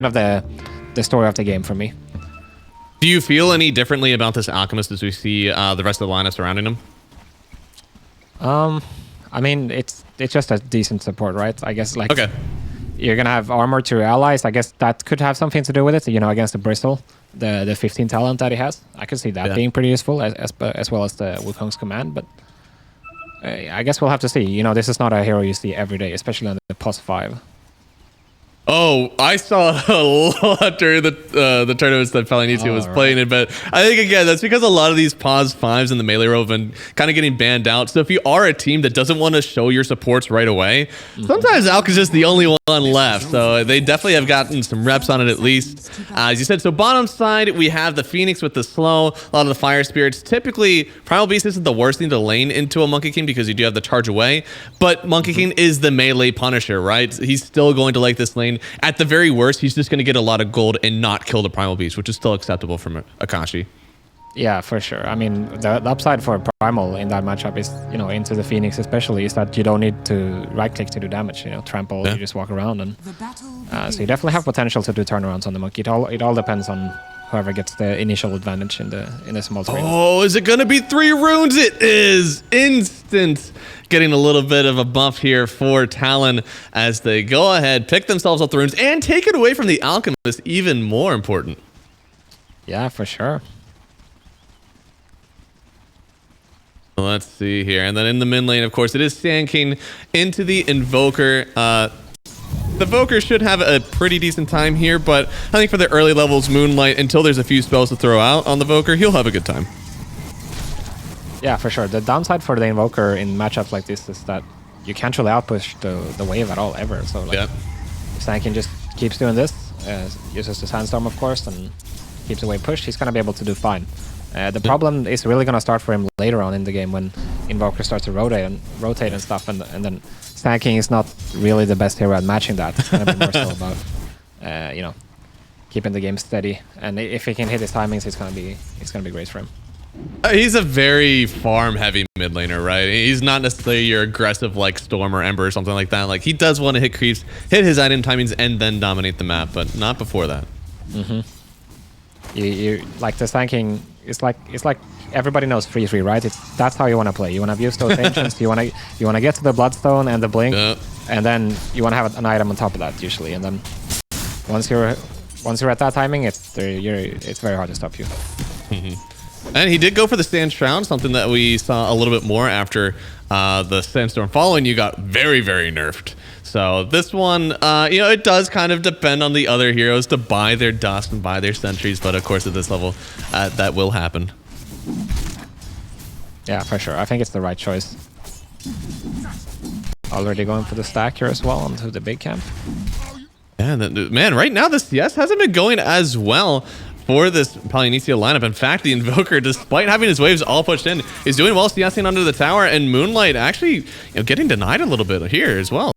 of the story of the game for me. Do you feel any differently about this Alchemist as we see the rest of the lineup surrounding him? I mean, it's just a decent support, right? I guess like you're gonna have armor to your allies. I guess that could have something to do with it. You know, against the Bristle, the 15 talent that he has. I could see that being pretty useful as well as the Wukong's command. But I guess we'll have to see. You know, this is not a hero you see every day, especially on the +5. Oh, I saw a lot during the tournaments that Palianytsia was playing it, but I think, again, that's because a lot of these pause 5s in the melee row have been kind of getting banned out. So if you are a team that doesn't want to show your supports right away, sometimes Alk is just the only one left. So they definitely have gotten some reps on it at least. As you said, so bottom side, we have the Phoenix with the slow, a lot of the Fire Spirits. Typically, Primal Beast isn't the worst thing to lane into a Monkey King because you do have the charge away, but Monkey King is the melee punisher, right? He's still going to like this lane. At the very worst, he's just going to get a lot of gold and not kill the Primal Beast, which is still acceptable from Akashi. Yeah, for sure. I mean, the upside for Primal in that matchup is, you know, into the Phoenix especially, is that you don't need to right-click to do damage. You know, trample, you just walk around, and so you definitely have potential to do turnarounds on the Monkey. It all depends on whoever gets the initial advantage in the small screen. Oh, is it going to be 3 runes? It is instant. Getting a little bit of a buff here for Talon as they go ahead, pick themselves up the runes, and take it away from the Alchemist, even more important. Yeah, for sure. Let's see here. And then in the mid lane, of course, it is Sand King into the Invoker. The Invoker should have a pretty decent time here, but I think for the early levels, Moonlight, until there's a few spells to throw out on the Invoker, he'll have a good time. Yeah, for sure. The downside for the Invoker in matchups like this is that you can't really outpush the wave at all, ever. So like, if Sand King just keeps doing this, uses the Sandstorm, of course, and keeps the wave pushed, he's going to be able to do fine. The problem is really going to start for him later on in the game when Invoker starts to rotate and stuff, and then Sand King is not really the best hero at matching that. It's going to be more so about, you know, keeping the game steady. And if he can hit his timings, it's going to be great for him. He's a very farm-heavy mid laner, right? He's not necessarily your aggressive like Storm or Ember or something like that. Like, he does want to hit creeps, hit his item timings, and then dominate the map, but not before that. You like the Sand King. It's like everybody knows 3-3, right? That's how you want to play. You want to use those ancients. You want to get to the Bloodstone and the Blink, and then you want to have an item on top of that usually. And then once you're at that timing, it's very hard to stop you. And he did go for the Sand Shroud, something that we saw a little bit more after the Sandstorm Following you got very, very nerfed. So this one, you know, it does kind of depend on the other heroes to buy their dust and buy their sentries, but of course at this level, that will happen. Yeah, for sure. I think it's the right choice. Already going for the stack here as well onto the big camp. Yeah, man, right now the CS hasn't been going as well for this Palianytsia lineup. In fact, the Invoker, despite having his waves all pushed in, is doing well CSing under the tower, and Moonlight actually, you know, getting denied a little bit here as well.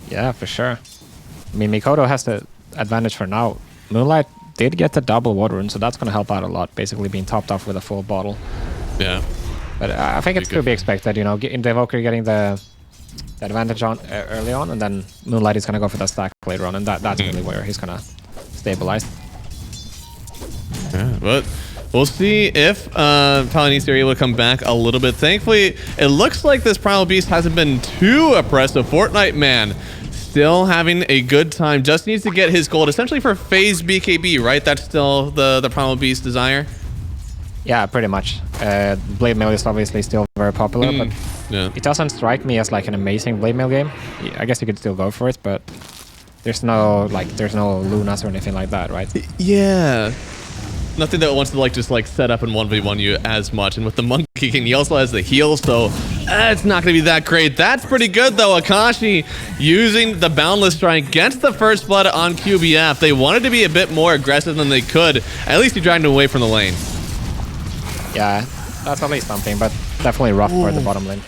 Yeah, for sure. I mean, Mikoto has the advantage for now. Moonlight did get the double water rune, so that's going to help out a lot, basically being topped off with a full bottle. Yeah. But I think it's to be expected, you know, in the Invoker getting the advantage on early on, and then Moonlight is going to go for the stack later on, and that's really where he's going to stabilize. Yeah, but we'll see if Palianytsia are able to come back a little bit. Thankfully, it looks like this Primal Beast hasn't been too oppressive. Fortnite Man still having a good time. Just needs to get his gold, essentially for phase BKB, right? That's still the Primal Beast desire? Yeah, pretty much. Blade Mail is obviously still very popular, but it doesn't strike me as like an amazing Blade Mail game. I guess you could still go for it, but there's no Lunas or anything like that, right? Yeah. Nothing that wants to like just like set up and 1v1 you as much. And with the Monkey King, he also has the heal, so it's not going to be that great. That's pretty good though. Akashi using the Boundless Strike gets the first blood on QBF. They wanted to be a bit more aggressive than they could. At least he dragged him away from the lane. Yeah, that's at least something, but definitely rough for the bottom lane.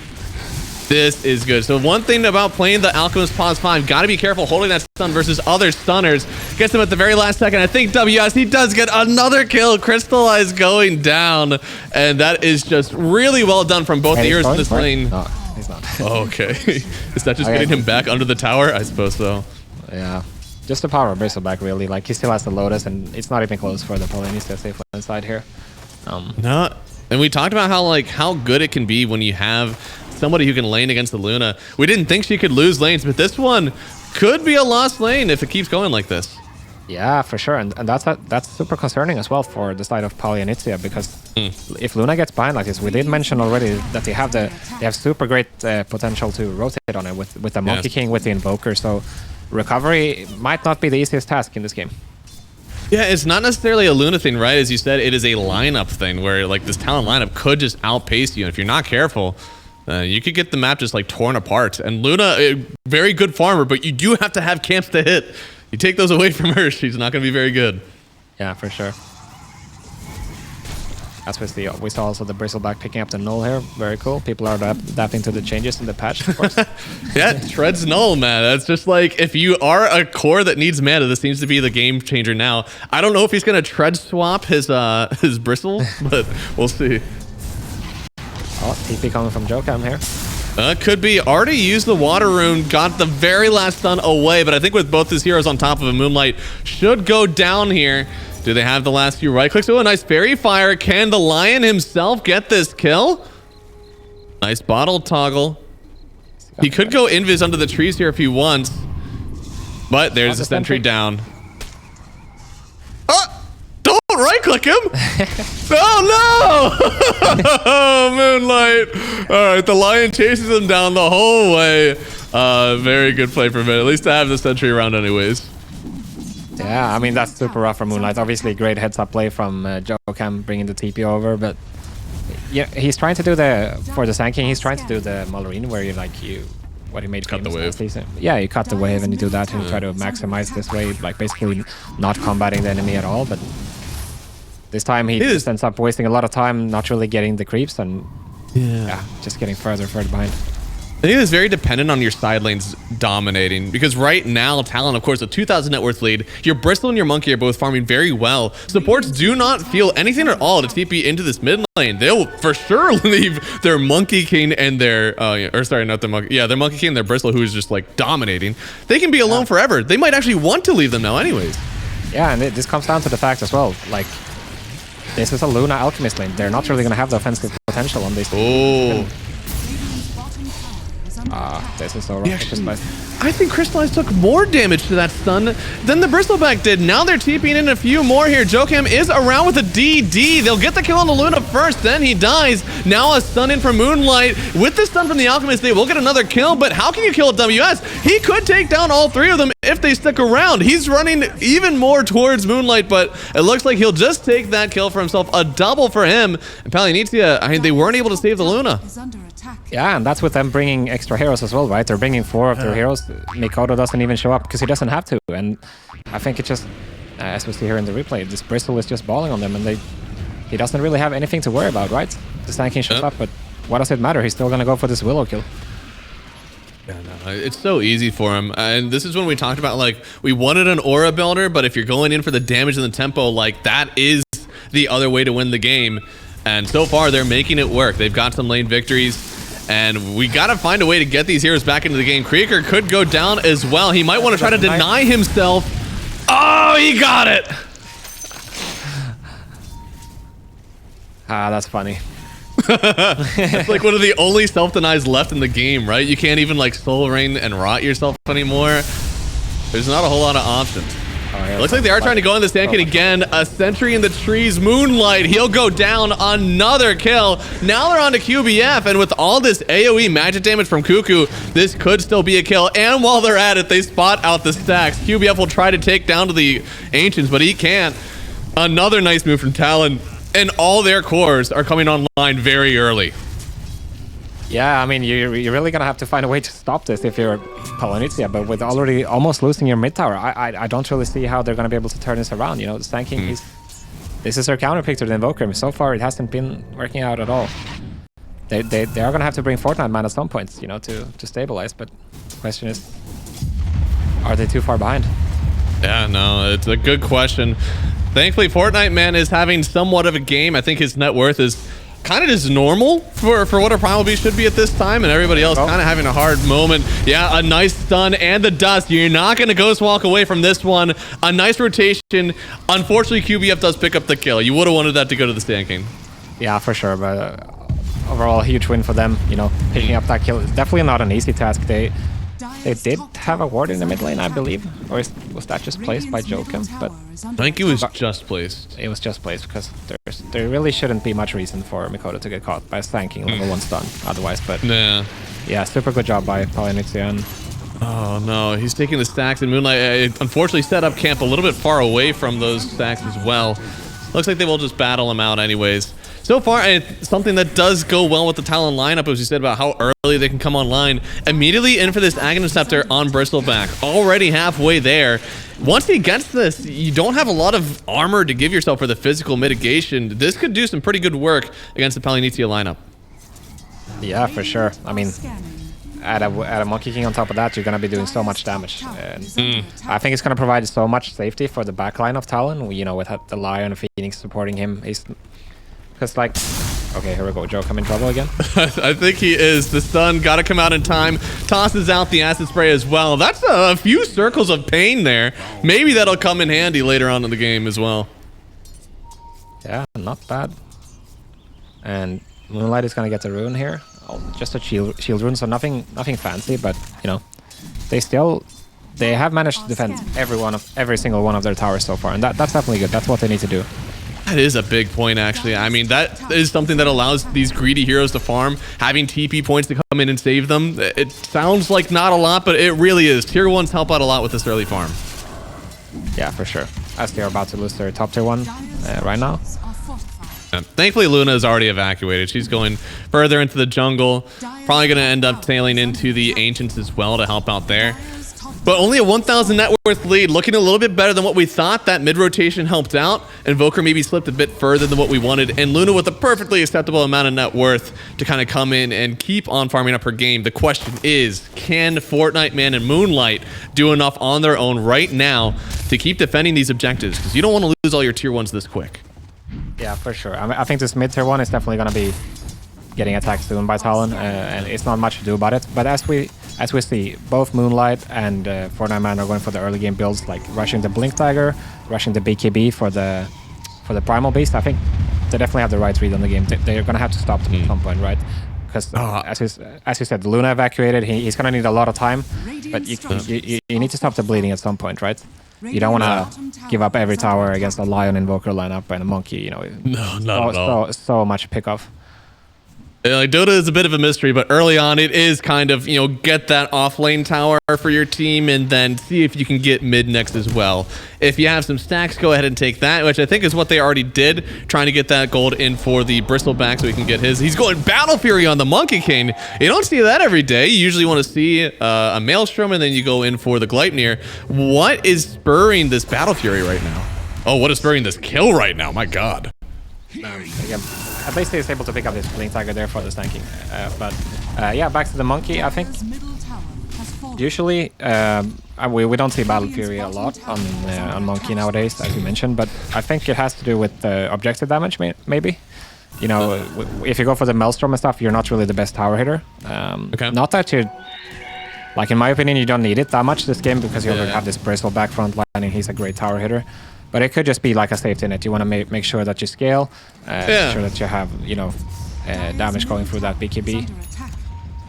This is good. So one thing about playing the Alchemist Pause 5, got to be careful holding that stun versus other stunners. Gets him at the very last second. I think WS, he does get another kill. Crystallize going down. And that is just really well done from both the heroes in this lane. No, he's not. Okay. Is that just getting him back under the tower? I suppose so. Yeah. just the power of Bristleback, really. Like, he still has the Lotus, and it's not even close for the Palianytsia safe lane side here. No, and we talked about how good it can be when you have somebody who can lane against the Luna. We didn't think she could lose lanes, but this one could be a lost lane if it keeps going like this. Yeah, for sure, and that's super concerning as well for the side of Palianytsia, because if Luna gets behind like this, we did mention already that they have super great potential to rotate on it with the Monkey King, with the Invoker, so recovery might not be the easiest task in this game. Yeah, it's not necessarily a Luna thing, right? As you said, it is a lineup thing where like this Talon lineup could just outpace you, and if you're not careful, you could get the map just like torn apart. And Luna, very good farmer, but you do have to have camps to hit. You take those away from her, she's not going to be very good. Yeah, for sure. As we saw also the Bristleback picking up the null here. Very cool. People are adapting to the changes in the patch, of course. Yeah, Tread's null, man. That's just like, if you are a core that needs mana, this seems to be the game changer now. I don't know if he's going to Tread swap his bristles, but we'll see. Oh, TP coming from Jokam here. Could be. Already used the water rune, got the very last stun away, but I think with both his heroes on top of a Moonlight, should go down here. Do they have the last few right clicks? Oh, a nice fairy fire. Can the Lion himself get this kill? Nice bottle toggle. He could go invis under the trees here if he wants, but there's a sentry down. Don't right click him. Oh no! Moonlight. All right, the Lion chases him down the whole way. Very good play from it. At least to have the sentry around anyways. Yeah, I mean, that's super rough for Moonlight. Obviously, great heads-up play from Jokam bringing the TP over, but yeah, he's trying to do for the Sand King, he's trying to do the Mullerine where what he made cut the wave. Yeah, you cut the wave and you do that and try to maximize this wave, like basically not combating the enemy at all, but this time he just ends up wasting a lot of time not really getting the creeps and just getting further behind. I think it's very dependent on your side lanes dominating, because right now, Talon, of course, a 2,000 net worth lead. Your Bristle and your Monkey are both farming very well. Supports do not feel anything at all to TP into this mid lane. They'll for sure leave their Monkey King and their, or sorry, not the Monkey, their Monkey King and their Bristle, who is just like dominating. They can be alone forever. They might actually want to leave them now anyways. Yeah, and this comes down to the fact as well, like, this is a Luna Alchemist lane. They're not really going to have the offensive potential on this. Oh. This is so rough. I think Crystallize took more damage to that stun than the Bristleback did. Now they're TPing in a few more here. Jokam is around with a DD. They'll get the kill on the Luna first, then he dies. Now a stun in from Moonlight. With the stun from the Alchemist, they will get another kill, but how can you kill a WS? He could take down all three of them if they stick around. He's running even more towards Moonlight, but it looks like he'll just take that kill for himself. A double for him. And Palianytsia, I mean, they weren't able to save the Luna. Yeah, and that's with them bringing extra heroes as well, right? They're bringing 4 of their heroes. Mikoto doesn't even show up because he doesn't have to. And I think it just, as we see here in the replay, this Bristle is just balling on them, and he doesn't really have anything to worry about, right? The Sand King shows up, but what does it matter? He's still going to go for this Willow kill. Yeah, no, it's so easy for him. And this is when we talked about, like, we wanted an aura builder, but if you're going in for the damage and the tempo, like, that is the other way to win the game. And so far, they're making it work. They've got some lane victories. And we got to find a way to get these heroes back into the game. Krieger could go down as well. He might want to try to deny himself. Oh, he got it. That's funny. It's like one of the only self-denies left in the game, right? You can't even like soul rain and rot yourself anymore. There's not a whole lot of options. Looks like they are trying to go on the Sand King again. A sentry in the trees. Moonlight. He'll go down. Another kill. Now they're on to QBF. And with all this AoE magic damage from Cuckoo, this could still be a kill. And while they're at it, they spot out the stacks. QBF will try to take down to the Ancients, but he can't. Another nice move from Talon. And all their cores are coming online very early. Yeah, I mean, you're really going to have to find a way to stop this if you're Palianytsia, but with already almost losing your mid tower, I don't really see how they're going to be able to turn this around. You know, the Sand King, this is their counter pick to the Invoker. So far, it hasn't been working out at all. They are going to have to bring Fortnite Man at some points, you know, to stabilize, but the question is, are they too far behind? Yeah, no, it's a good question. Thankfully, Fortnite Man is having somewhat of a game. I think his net worth is kind of just normal for what a Primal Beast should be at this time, and everybody else kind of having a hard moment. Yeah, a nice stun and the dust. You're not going to Ghost Walk away from this one. A nice rotation. Unfortunately, QBF does pick up the kill. You would have wanted that to go to the Sand King. Yeah, for sure, but overall, huge win for them. You know, picking up that kill is definitely not an easy task. They did have a ward in the mid lane, I believe, or was that just placed by Joachim? But I think it was just placed. It was just placed because there really shouldn't be much reason for Mikoto to get caught by Stanking level 1 stun otherwise. But yeah, super good job by Palianytsia. Oh no, he's taking the stacks, and Moonlight unfortunately set up camp a little bit far away from those stacks as well. Looks like they will just battle him out anyways. So far, it's something that does go well with the Talon lineup, as you said about how early they can come online. Immediately in for this Aghanim Scepter on Bristleback. Already halfway there. Once he gets this, you don't have a lot of armor to give yourself for the physical mitigation. This could do some pretty good work against the Palianytsia lineup. Yeah, for sure. I mean, at a Monkey King on top of that, you're going to be doing so much damage. And I think it's going to provide so much safety for the backline of Talon, you know, with the Lion and Phoenix supporting him. Because, like, okay, here we go. Joe, come in trouble again? I think he is. The stun got to come out in time. Tosses out the acid spray as well. That's a few circles of pain there. Maybe that'll come in handy later on in the game as well. Yeah, not bad. And Moonlight is going to get the rune here. Oh, just a shield rune, so nothing fancy, but, you know, they have managed to defend every single one of their towers so far, and that's definitely good. That's what they need to do. That is a big point, actually. I mean, that is something that allows these greedy heroes to farm, having TP points to come in and save them. It sounds like not a lot, but it really is. Tier 1s help out a lot with this early farm. Yeah, for sure. As they're about to lose their top tier 1 right now. Thankfully, Luna is already evacuated. She's going further into the jungle. Probably going to end up sailing into the Ancients as well to help out there. But only a 1,000 net worth lead, looking a little bit better than what we thought. That mid-rotation helped out. Invoker maybe slipped a bit further than what we wanted. And Luna with a perfectly acceptable amount of net worth to kind of come in and keep on farming up her game. The question is, can Fortnite Man and Moonlight do enough on their own right now to keep defending these objectives? Because you don't want to lose all your tier 1s this quick. Yeah, for sure. I think this mid tier 1 is definitely going to be getting attacked soon by Talon, and it's not much to do about it. But as we see, both Moonlight and Fortnite Man are going for the early game builds, like rushing the Blink Tiger, rushing the BKB for the Primal Beast. I think they definitely have the right read on the game. They're going to have to stop them at some point, right? Because as you said, Luna evacuated. He's going to need a lot of time, but you need to stop the bleeding at some point, right? You don't want to give up every tower against a Lion Invoker lineup and a Monkey, you know. No, not at all. So much pick off. Like Dota is a bit of a mystery, but early on it is kind of, you know, get that off lane tower for your team and then see if you can get mid next as well. If you have some stacks, go ahead and take that, which I think is what they already did, trying to get that gold in for the Bristleback so he can get his. He's going Battle Fury on the Monkey King. You don't see that every day. You usually want to see a Maelstrom and then you go in for the Gleipnir. What is spurring this Battle Fury right now? Oh, what is spurring this kill right now? My God. At least he's able to pick up this Blink Tiger there for the stanking. Yeah, back to the Monkey. I think usually we don't see Battle Fury a lot on Monkey nowadays, as you mentioned, but I think it has to do with the objective damage, maybe. You know, if you go for the Maelstrom and stuff, you're not really the best tower hitter. Not that you... Like, in my opinion, you don't need it that much this game because you already have this Bristleback front line and he's a great tower hitter. But it could just be like a safety net. You want to make sure that you scale, make sure that you have, you know, damage going through that BKB.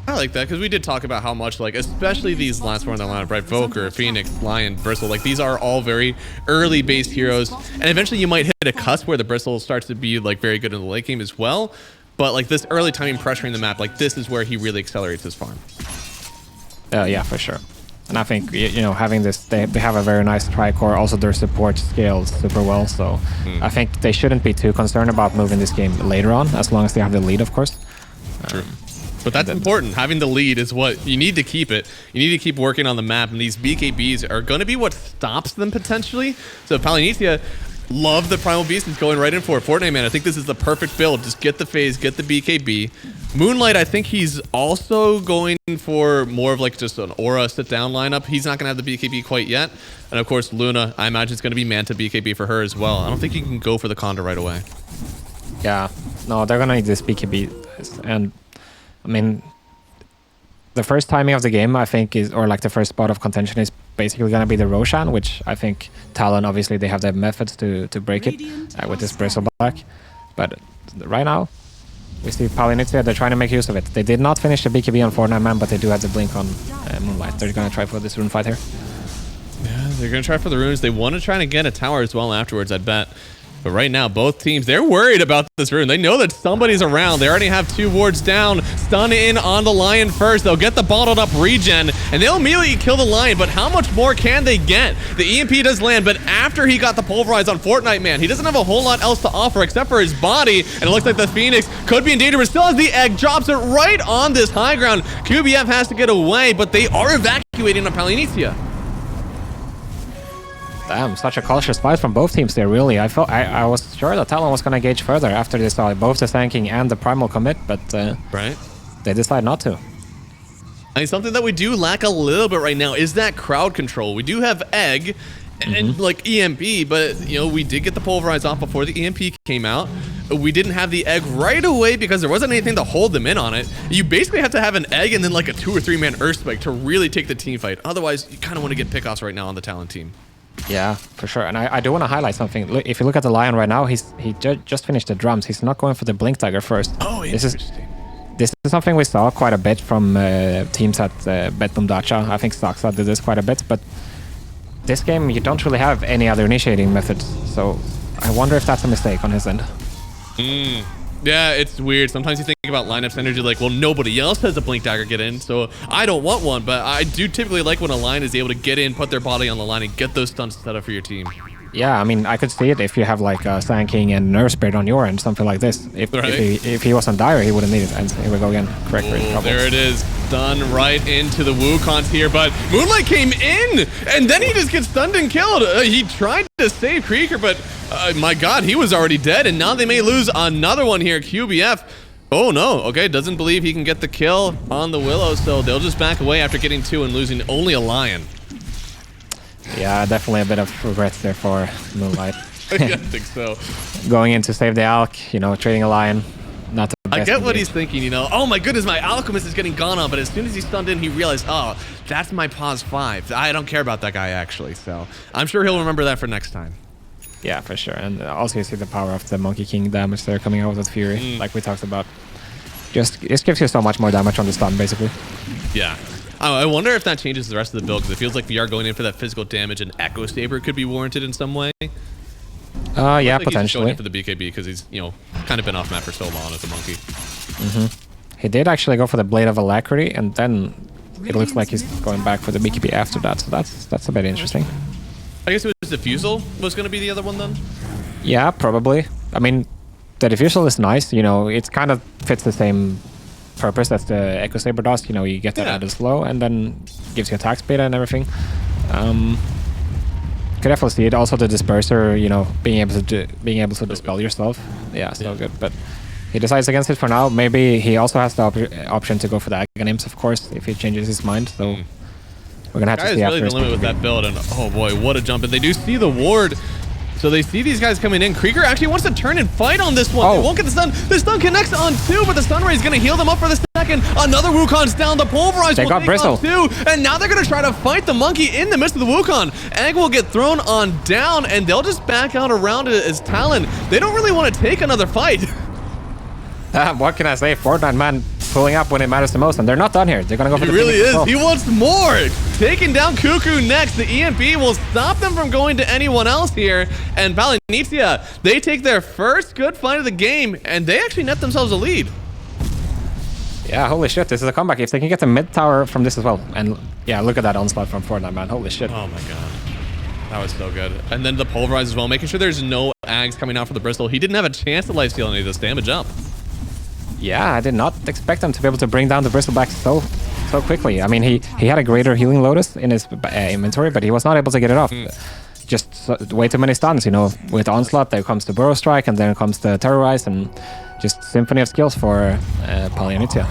I like that because we did talk about how much, like, especially these last four in the lineup, right? Voker, Phoenix, Lion, Bristle, like these are all very early based heroes. And eventually you might hit a cusp where the Bristle starts to be like very good in the late game as well. But like this early timing pressuring the map, like this is where he really accelerates his farm. Yeah, for sure. And I think, you know, having this, they have a very nice tri-core. Also, their support scales super well. So I think they shouldn't be too concerned about moving this game later on, as long as they have the lead, of course. True. But that's important. Having the lead is what you need to keep it. You need to keep working on the map. And these BKBs are going to be what stops them potentially. So Palianytsia, love the Primal Beast is going right in for it. Fortnite Man, I think this is the perfect build. Just get the phase, get the BKB. Moonlight, I think he's also going for more of like just an aura sit-down lineup. He's not going to have the BKB quite yet. And of course, Luna, I imagine it's going to be Manta BKB for her as well. I don't think you can go for the Condor right away. Yeah, No, they're gonna need this BKB, and I mean, the first timing of the game, I think, is, or like the first spot of contention is basically gonna be the Roshan, which I think Talon, obviously they have the methods to break it with this Bristleback. But right now, we see Palianytsia, they're trying to make use of it. They did not finish the BKB on 4-9-man, but they do have the blink on Moonlight. They're gonna try for this rune fight here. Yeah, they're gonna try for the runes. They want to try to get a tower as well afterwards, I'd bet. But right now, both teams, they're worried about this rune. They know that somebody's around. They already have 2 wards down. Stun in on the Lion first. They'll get the bottled up regen, and they'll immediately kill the Lion. But how much more can they get? The EMP does land, but after he got the pulverize on Fortnite Man, he doesn't have a whole lot else to offer except for his body. And it looks like the Phoenix could be in danger, but still has the egg. Drops it right on this high ground. QBF has to get away, but they are evacuating on Palianytsia. Damn, such a cautious fight from both teams there, really. I was sure that Talon was going to engage further after they saw both the tanking and the primal commit, but right, they decide not to. I mean, something that we do lack a little bit right now is that crowd control. We do have egg and like EMP, but you know, we did get the pulverize off before the EMP came out. We didn't have the egg right away because there wasn't anything to hold them in on it. You basically have to have an egg and then like a 2 or 3 man earthquake to really take the team fight. Otherwise, you kind of want to get pickoffs right now on the Talon team. Yeah, for sure. And I do want to highlight something. Look, if you look at the Lion right now, he just finished the drums. He's not going for the blink dagger first. Oh, interesting. This is something we saw quite a bit from teams at Betboom Dacha. I think Saxa did this quite a bit, but this game you don't really have any other initiating methods. So I wonder if that's a mistake on his end. Yeah, it's weird. Sometimes you think about lineup synergy like, well, nobody else has a blink dagger get in, so I don't want one. But I do typically like when a line is able to get in, put their body on the line, and get those stunts set up for your team. Yeah, I mean, I could see it if you have like a Sand King and Nerve Spirit on your end, something like this. If he wasn't dire, he wouldn't need it. And here we go again. Correct. There it is. Done right into the Wukons here, but Moonlight came in, and then he just gets stunned and killed. He tried to save Krieger, but my God, he was already dead, and now they may lose another one here. QBF. Oh no, okay, doesn't believe he can get the kill on the Willow, so they'll just back away after getting 2 and losing only a Lion. Yeah, definitely a bit of regrets there for Moonlight. I think so. Going in to save the Alk, you know, trading a Lion. Not the best. I get what he's thinking, you know. Oh my goodness, my Alchemist is getting gone on, but as soon as he stunned in, he realized, oh, that's my pause 5. I don't care about that guy, actually, so I'm sure he'll remember that for next time. Yeah, for sure. And also you see the power of the Monkey King damage there coming out with Fury, like we talked about. Just, it gives you so much more damage on the stun, basically. Yeah. I wonder if that changes the rest of the build, because it feels like VR going in for that physical damage and Echo Saber could be warranted in some way. Yeah, like potentially. He's going in for the BKB because he's, you know, kind of been off map for so long as a monkey. He did actually go for the Blade of Alacrity, and then it looks like he's going back for the BKB after that, so that's a bit interesting. I guess it was Diffusal was going to be the other one then? Yeah, probably. I mean, the Diffusal is nice, you know, it kind of fits the same purpose as the Echo Saber does. You know, you get that added slow and then gives you attack speed and everything. Could definitely see it. Also the Disperser, you know, being able to dispel yourself. Yeah, so good. But he decides against it for now. Maybe he also has the option to go for the Aghanims, of course, if he changes his mind. So we're gonna have to see really after. The limit with that build, and oh boy, what a jump! And they do see the ward. So they see these guys coming in. Krieger actually wants to turn and fight on this one. They won't get the stun. The stun connects on 2, but the stun ray is going to heal them up for the second. Another Wukon's down. The pulverize they got Bristle. 2, and now they're going to try to fight the monkey in the midst of the Wukon. Egg will get thrown on down, and they'll just back out around it as Talon. They don't really want to take another fight. What can I say? Fortnite man pulling up when it matters the most, and they're not done here. They're gonna go for the Phoenix. He really is. He wants more. Taking down Cuckoo next. The EMP will stop them from going to anyone else here. And Palianytsia, they take their first good fight of the game, and they actually net themselves a lead. Yeah, holy shit, this is a comeback. If they can get the mid tower from this as well. And yeah, look at that onslaught from Fortnite, man. Holy shit. Oh my god. That was so good. And then the pulverize as well, making sure there's no Ags coming out for the Bristol. He didn't have a chance to lifesteal any of this damage up. Yeah, I did not expect him to be able to bring down the Bristleback so quickly. I mean, he had a greater healing Lotus in his inventory, but he was not able to get it off. Just way too many stuns, you know. With Onslaught, there comes the Burrow Strike, and then comes the Terrorize, and just symphony of skills for Palianytsia.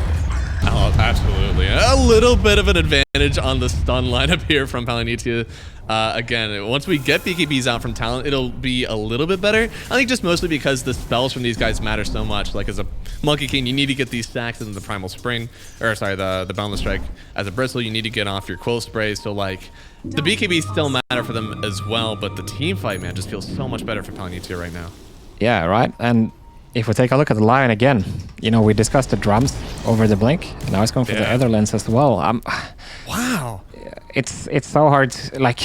Oh, absolutely. A little bit of an advantage on the stun lineup here from Palianytsia. Again, once we get BKBs out from Talon, it'll be a little bit better. I think just mostly because the spells from these guys matter so much. Like as a Monkey King, you need to get these stacks in the Primal Spring, or sorry, the Boundless Strike. As a Bristle, you need to get off your Quill Sprays. So like, the BKBs still matter for them as well, but the team fight, man, just feels so much better for Palianytsia right now. Yeah, right. And if we take a look at the Lion again, you know, we discussed the drums over the Blink. Now it's going for the other lens as well. Wow. It's so hard. Like,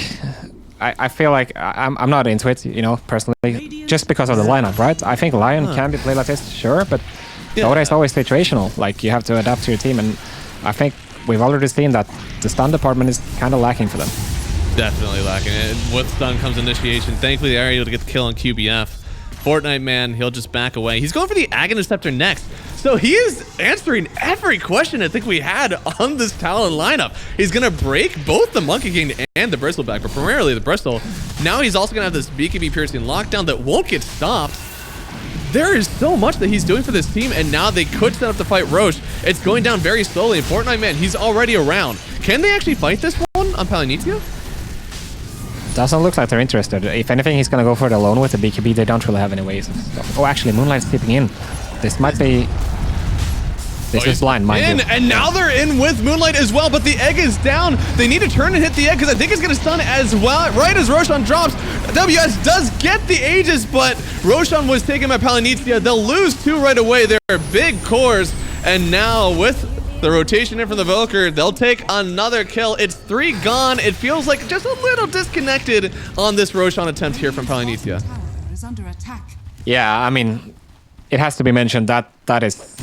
I feel like I'm not into it, you know, personally, just because of the lineup, right? I think Lion can be played like this, sure, but Dota is always situational. Like, you have to adapt to your team, and I think we've already seen that the stun department is kind of lacking for them. Definitely lacking it. With stun comes initiation. Thankfully, they are able to get the kill on QBF. Fortnite Man, he'll just back away. He's going for the Aghanicceptor next. So he is answering every question I think we had on this Talon lineup. He's going to break both the Monkey King and the Bristleback, but primarily the Bristle. Now he's also going to have this BKB piercing lockdown that won't get stopped. There is so much that he's doing for this team, and now they could set up to fight Roche. It's going down very slowly, and Fortnite Man, he's already around. Can they actually fight this one on Palianytsia? Doesn't look like they're interested. If anything, he's going to go for it alone with the BKB. They don't really have any ways of stuff. Oh, actually, Moonlight's tipping in. This might be... This is blind, mind you. And now they're in with Moonlight as well, but the egg is down. They need to turn and hit the egg because I think it's going to stun as well. Right as Roshan drops, WS does get the Aegis, but Roshan was taken by Palianytsia. They'll lose 2 right away. They're big cores, and now with the rotation in from the Volker, they'll take another kill. It's 3 gone. It feels like just a little disconnected on this Roshan attempt here from Palianytsia. Yeah, I mean, it has to be mentioned that that is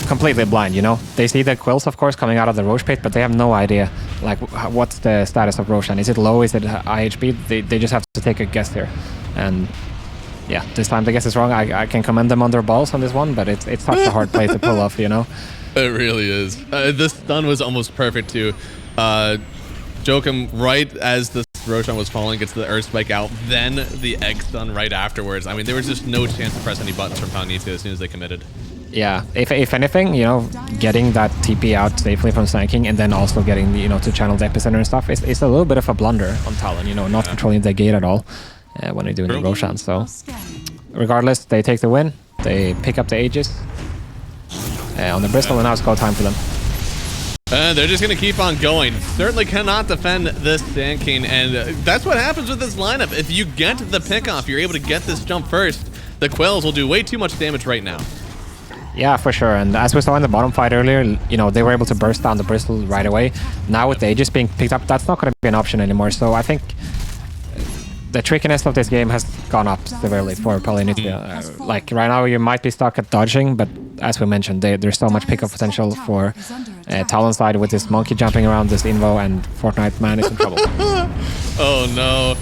completely blind, you know? They see the quills, of course, coming out of the Roche pit, but they have no idea, like, what's the status of Roshan. Is it low? Is it IHB? They just have to take a guess here. And yeah, this time the guess is wrong. I can commend them on their balls on this one, but it's such a hard play to pull off, you know? It really is. This stun was almost perfect too. Joachim, right as the Roshan was falling, gets the Earth Spike out, then the egg stun right afterwards. I mean, there was just no chance to press any buttons from Palianytsia as soon as they committed. Yeah, if anything, you know, getting that TP out safely from Snacking and then also getting, you know, to channel the epicenter and stuff is a little bit of a blunder on Talon, you know, not controlling the gate at all when they're doing the Roshan. So regardless, they take the win. They pick up the Aegis on the Bristol, and now it's go time for them. And they're just going to keep on going. Certainly cannot defend this Sand King, and that's what happens with this lineup. If you get the pick off, you're able to get this jump first. The Quells will do way too much damage right now. Yeah, for sure. And as we saw in the bottom fight earlier, you know, they were able to burst down the Bristol right away. Now with the Aegis being picked up, that's not going to be an option anymore. So I think the trickiness of this game has gone up severely for Palianytsia. Like right now, you might be stuck at dodging, but as we mentioned, there's so much pickup potential for Talon side with this monkey jumping around this Invo, and Fortnite Man is in trouble. Oh no.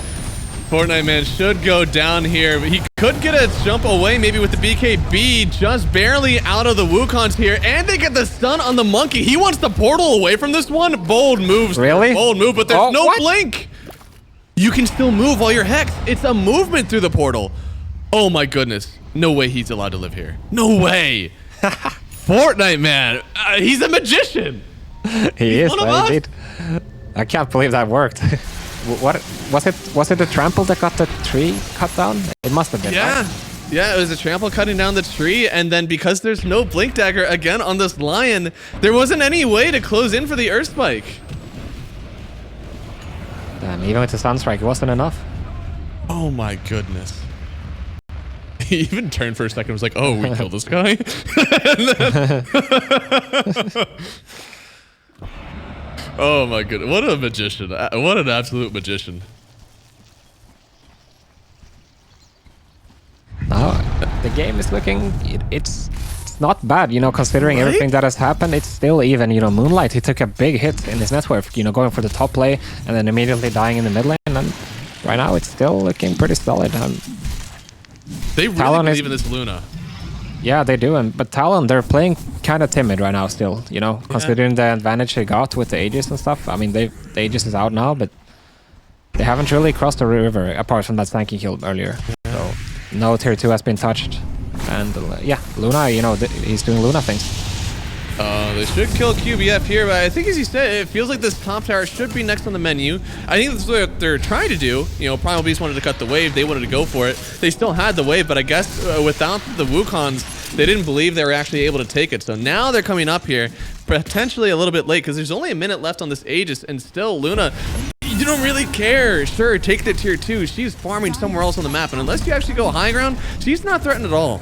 Fortnite Man should go down here, but he could get a jump away maybe with the BKB, just barely out of the Wukongs here, and they get the stun on the monkey. He wants the portal away from this one. Bold moves. Really? Bold move, but there's no blink. You can still move while you're hexed. It's a movement through the portal. Oh my goodness. No way he's allowed to live here. No way. Fortnite Man. He's a magician. He is, indeed. I can't believe that worked. What was it the trample that got the tree cut down? It must have been. Yeah. Right? Yeah, it was a trample cutting down the tree, and then because there's no blink dagger again on this lion, there wasn't any way to close in for the Earth Spike. Damn, even with the Sunstrike, it wasn't enough. Oh my goodness. He even turned for a second and was like, oh, we killed this guy? Oh my goodness. What a magician. What an absolute magician. Now, the game is looking... It's not bad, you know, considering everything that has happened. It's still even, you know, Moonlight, he took a big hit in his network, you know, going for the top play and then immediately dying in the mid lane. And right now, it's still looking pretty solid. They really Talon believe in this Luna. Yeah, they do. But Talon, they're playing kind of timid right now still, you know, considering the advantage they got with the Aegis and stuff. I mean, the Aegis is out now, but they haven't really crossed the river apart from that stanky kill earlier. So no tier 2 has been touched. And yeah, Luna, you know, he's doing Luna things. They should kill QBF here, but I think, as you said, it feels like this top tower should be next on the menu. I think that's what they're trying to do. You know, Primal Beast wanted to cut the wave. They wanted to go for it. They still had the wave, but I guess without the Wukons, they didn't believe they were actually able to take it. So now they're coming up here, potentially a little bit late, because there's only a minute left on this Aegis, and still Luna, you don't really care. Sure, take the tier 2. She's farming somewhere else on the map, and unless you actually go high ground, she's not threatened at all.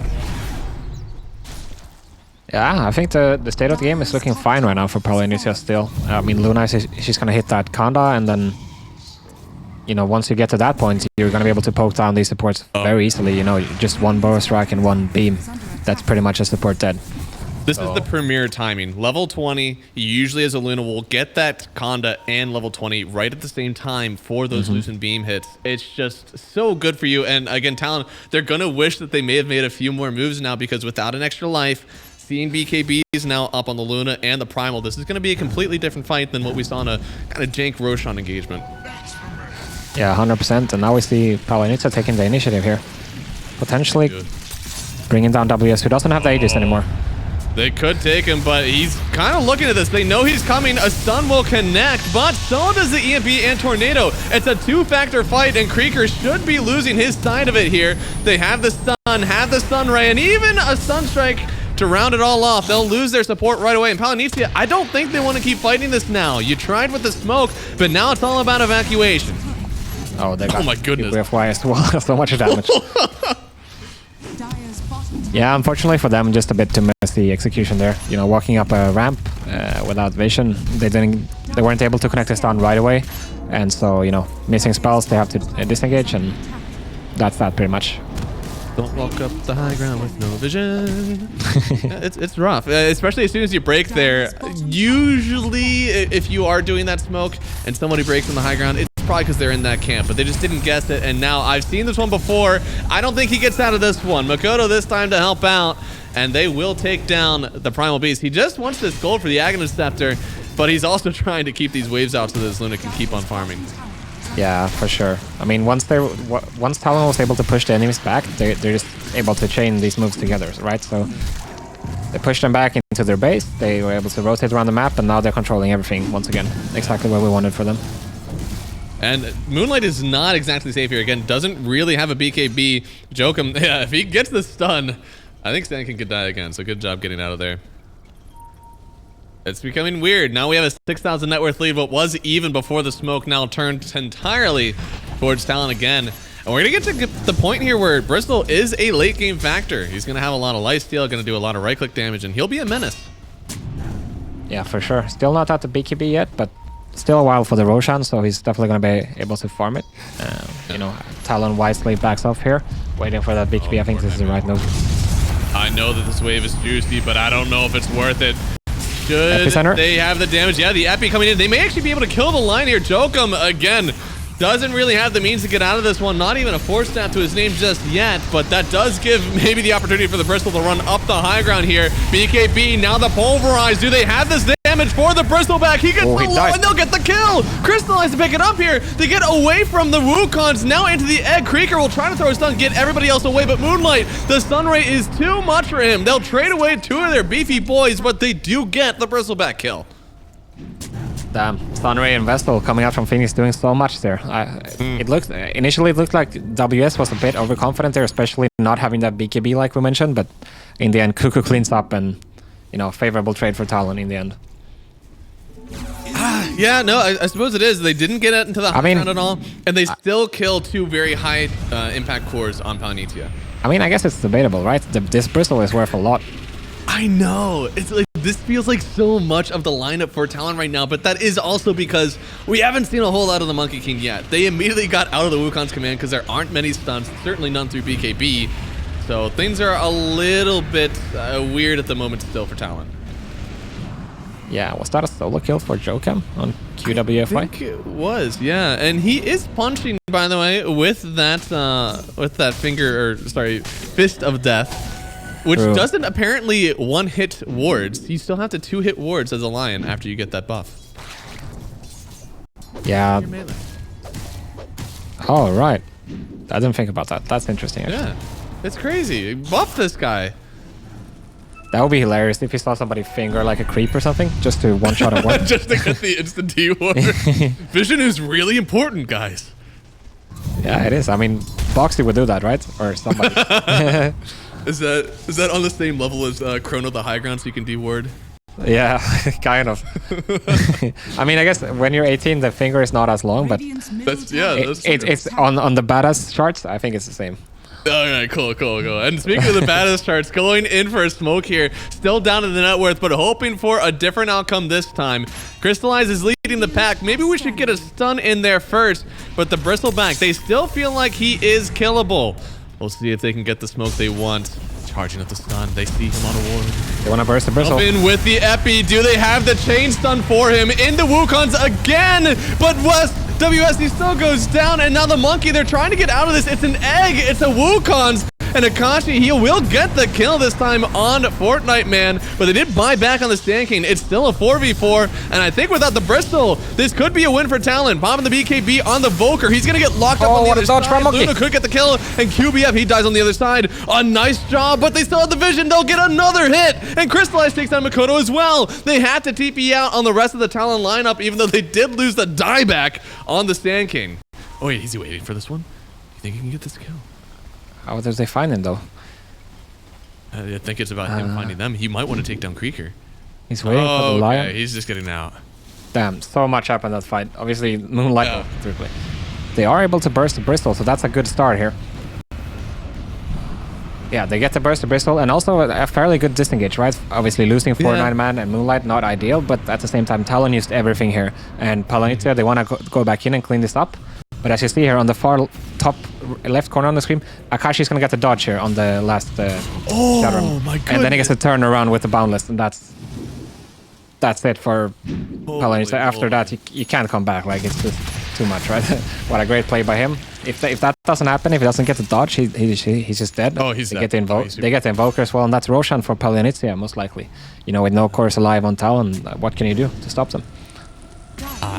Yeah, I think the state of the game is looking fine right now for Palianytsia still. I mean, Luna, she's going to hit that Kanda, and then, you know, once you get to that point, you're going to be able to poke down these supports very easily. You know, just one bow strike and one beam. That's pretty much a support dead. This is the premier timing. Level 20, usually as a Luna will get that Kanda and level 20 right at the same time for those loosened beam hits. It's just so good for you. And again, Talon, they're going to wish that they may have made a few more moves now, because without an extra life, seeing BKBs now up on the Luna and the Primal, this is going to be a completely different fight than what we saw in a kind of jank Roshan engagement. Yeah, 100%. And now we see Palianytsia taking the initiative here. Potentially bringing down WS, who doesn't have the Aegis anymore. They could take him, but he's kind of looking at this. They know he's coming. A stun will connect, but so does the EMP and Tornado. It's a two-factor fight, and Creeker should be losing his side of it here. They have the stun, have the stun ray, and even a stun strike to round it all off. They'll lose their support right away. And Palianytsia, I don't think they want to keep fighting this now. You tried with the smoke, but now it's all about evacuation. Oh, they got my goodness. QBFY as well. So much damage. Yeah, unfortunately for them, just a bit too messy execution there. You know, walking up a ramp without vision, they weren't able to connect the stun right away, and so, you know, missing spells, they have to disengage, and that's that pretty much. Don't walk up the high ground with no vision. It's rough, especially as soon as you break there. Usually, if you are doing that smoke and somebody breaks on the high ground, it's probably because they're in that camp, but they just didn't guess it. And now I've seen this one before. I don't think he gets out of this one. Makoto this time to help out, and they will take down the Primal Beast. He just wants this gold for the Agonist Scepter, but he's also trying to keep these waves out so that his Luna can keep on farming. Yeah, for sure. I mean, once Talon was able to push the enemies back, they're just able to chain these moves together, right? So they pushed them back into their base, they were able to rotate around the map, and now they're controlling everything once again. Exactly what we wanted for them. And Moonlight is not exactly safe here. Again, doesn't really have a BKB. Jokum, yeah, if he gets the stun, I think Stankin could die again, so good job getting out of there. It's becoming weird. Now we have a 6,000 net worth lead. What was even before the smoke now turned entirely towards Talon again. And we're going to get to the point here where Bristol is a late game factor. He's going to have a lot of lifesteal, going to do a lot of right click damage, and he'll be a menace. Yeah, for sure. Still not at the BKB yet, but still a while for the Roshan, so he's definitely going to be able to farm it. You know, Talon wisely backs off here, waiting for that BKB. I think this is the right move. I know that this wave is juicy, but I don't know if it's worth it. Should Epicenter? They have the damage? Yeah, the Epi coming in. They may actually be able to kill the line here. Jokum, again, doesn't really have the means to get out of this one. Not even a 4-stat to his name just yet, but that does give maybe the opportunity for the Bristol to run up the high ground here. BKB, now the Pulverize. Do they have this damage for the Bristleback? He gets the low, and they'll get the kill. Crystallize to pick it up here. They get away from the Wukons, now into the egg. Creeker will try to throw a stun, get everybody else away, but Moonlight, the stun rate is too much for him. They'll trade away 2 of their beefy boys, but they do get the Bristleback kill. Damn, Sunray and Vestal coming out from Phoenix doing so much there. Initially it looked like WS was a bit overconfident there, especially not having that BKB like we mentioned, but in the end Cuckoo cleans up and, you know, favorable trade for Talon in the end. Yeah, no, I suppose it is. They didn't get it into the high ground at all, and they still kill 2 very high impact cores on Palianytsia. I mean, I guess it's debatable, right? This Bristol is worth a lot. I know. It's like this feels like so much of the lineup for Talon right now, but that is also because we haven't seen a whole lot of the Monkey King yet. They immediately got out of the Wukon's command because there aren't many stuns, certainly none through BKB. So things are a little bit weird at the moment still for Talon. Yeah, was that a solo kill for Jokum on QWFY? I think it was, yeah. And he is punching, by the way, with that fist of death. Which doesn't apparently one-hit wards. You still have to 2-hit wards as a lion after you get that buff. Yeah. Oh, right. I didn't think about that. That's interesting, actually. Yeah. It's crazy. Buff this guy. That would be hilarious if you saw somebody finger like a creep or something, just to one-shot at one. Just to get the instant D-ward. Vision is really important, guys. Yeah, it is. I mean, Boxy would do that, right? Or somebody. Is that on the same level as Chrono the high ground, so you can D-ward? Yeah, kind of. I mean, I guess when you're 18, the finger is not as long, but it's on the badass charts. I think it's the same. All right, cool. And speaking of the badass charts, going in for a smoke here, still down in the net worth, but hoping for a different outcome this time. Crystallize is leading the pack. Maybe we should get a stun in there first, but the Bristleback, they still feel like he is killable. We'll see if they can get the smoke they want. Charging up the stun. They see him on a ward. They want to burst the Bristle. Up in with the Epi. Do they have the chain stun for him? In the Wukongs again, but WSD still goes down, and now the Monkey, they're trying to get out of this. It's an egg. It's a Wukongs. And Akashi, he will get the kill this time on Fortnite Man, but they did buy back on the Sand King. It's still a 4v4, and I think without the Bristol, this could be a win for Talon. Popping the BKB on the Volker. He's going to get locked up on the other side. Luna could get the kill, and QBF, he dies on the other side. A nice job, but they still have the vision. They'll get another hit, and Crystallize takes down Makoto as well. They had to TP out on the rest of the Talon lineup, even though they did lose the dieback on the Sand King. Oh, wait, is he waiting for this one? You think he can get this kill? How does they find him, though? I think it's about him finding them. He might want to take down Creeker. He's waiting for the Lion. Okay, he's just getting out. Damn, so much happened in that fight. Obviously, Moonlight. They are able to burst the Bristol, so that's a good start here. Yeah, they get to burst the Bristol, and also a fairly good disengage, right? Obviously, losing 4-9 man and Moonlight, not ideal, but at the same time, Talon used everything here. And Palianytsia, they want to go back in and clean this up. But as you see here on the far top left corner on the screen, Akashi is going to get the dodge here on the last oh my goodness. And then he gets to turn around with the Boundless, and that's it for Palianytsia. After that, you can't come back. Like, it's just too much, right? What a great play by him. If that doesn't happen, if he doesn't get the dodge, he's just dead. Oh, he's dead. They get the Invoker as well, and that's Roshan for Palianytsia, most likely. You know, with no course alive on Talon, what can you do to stop them?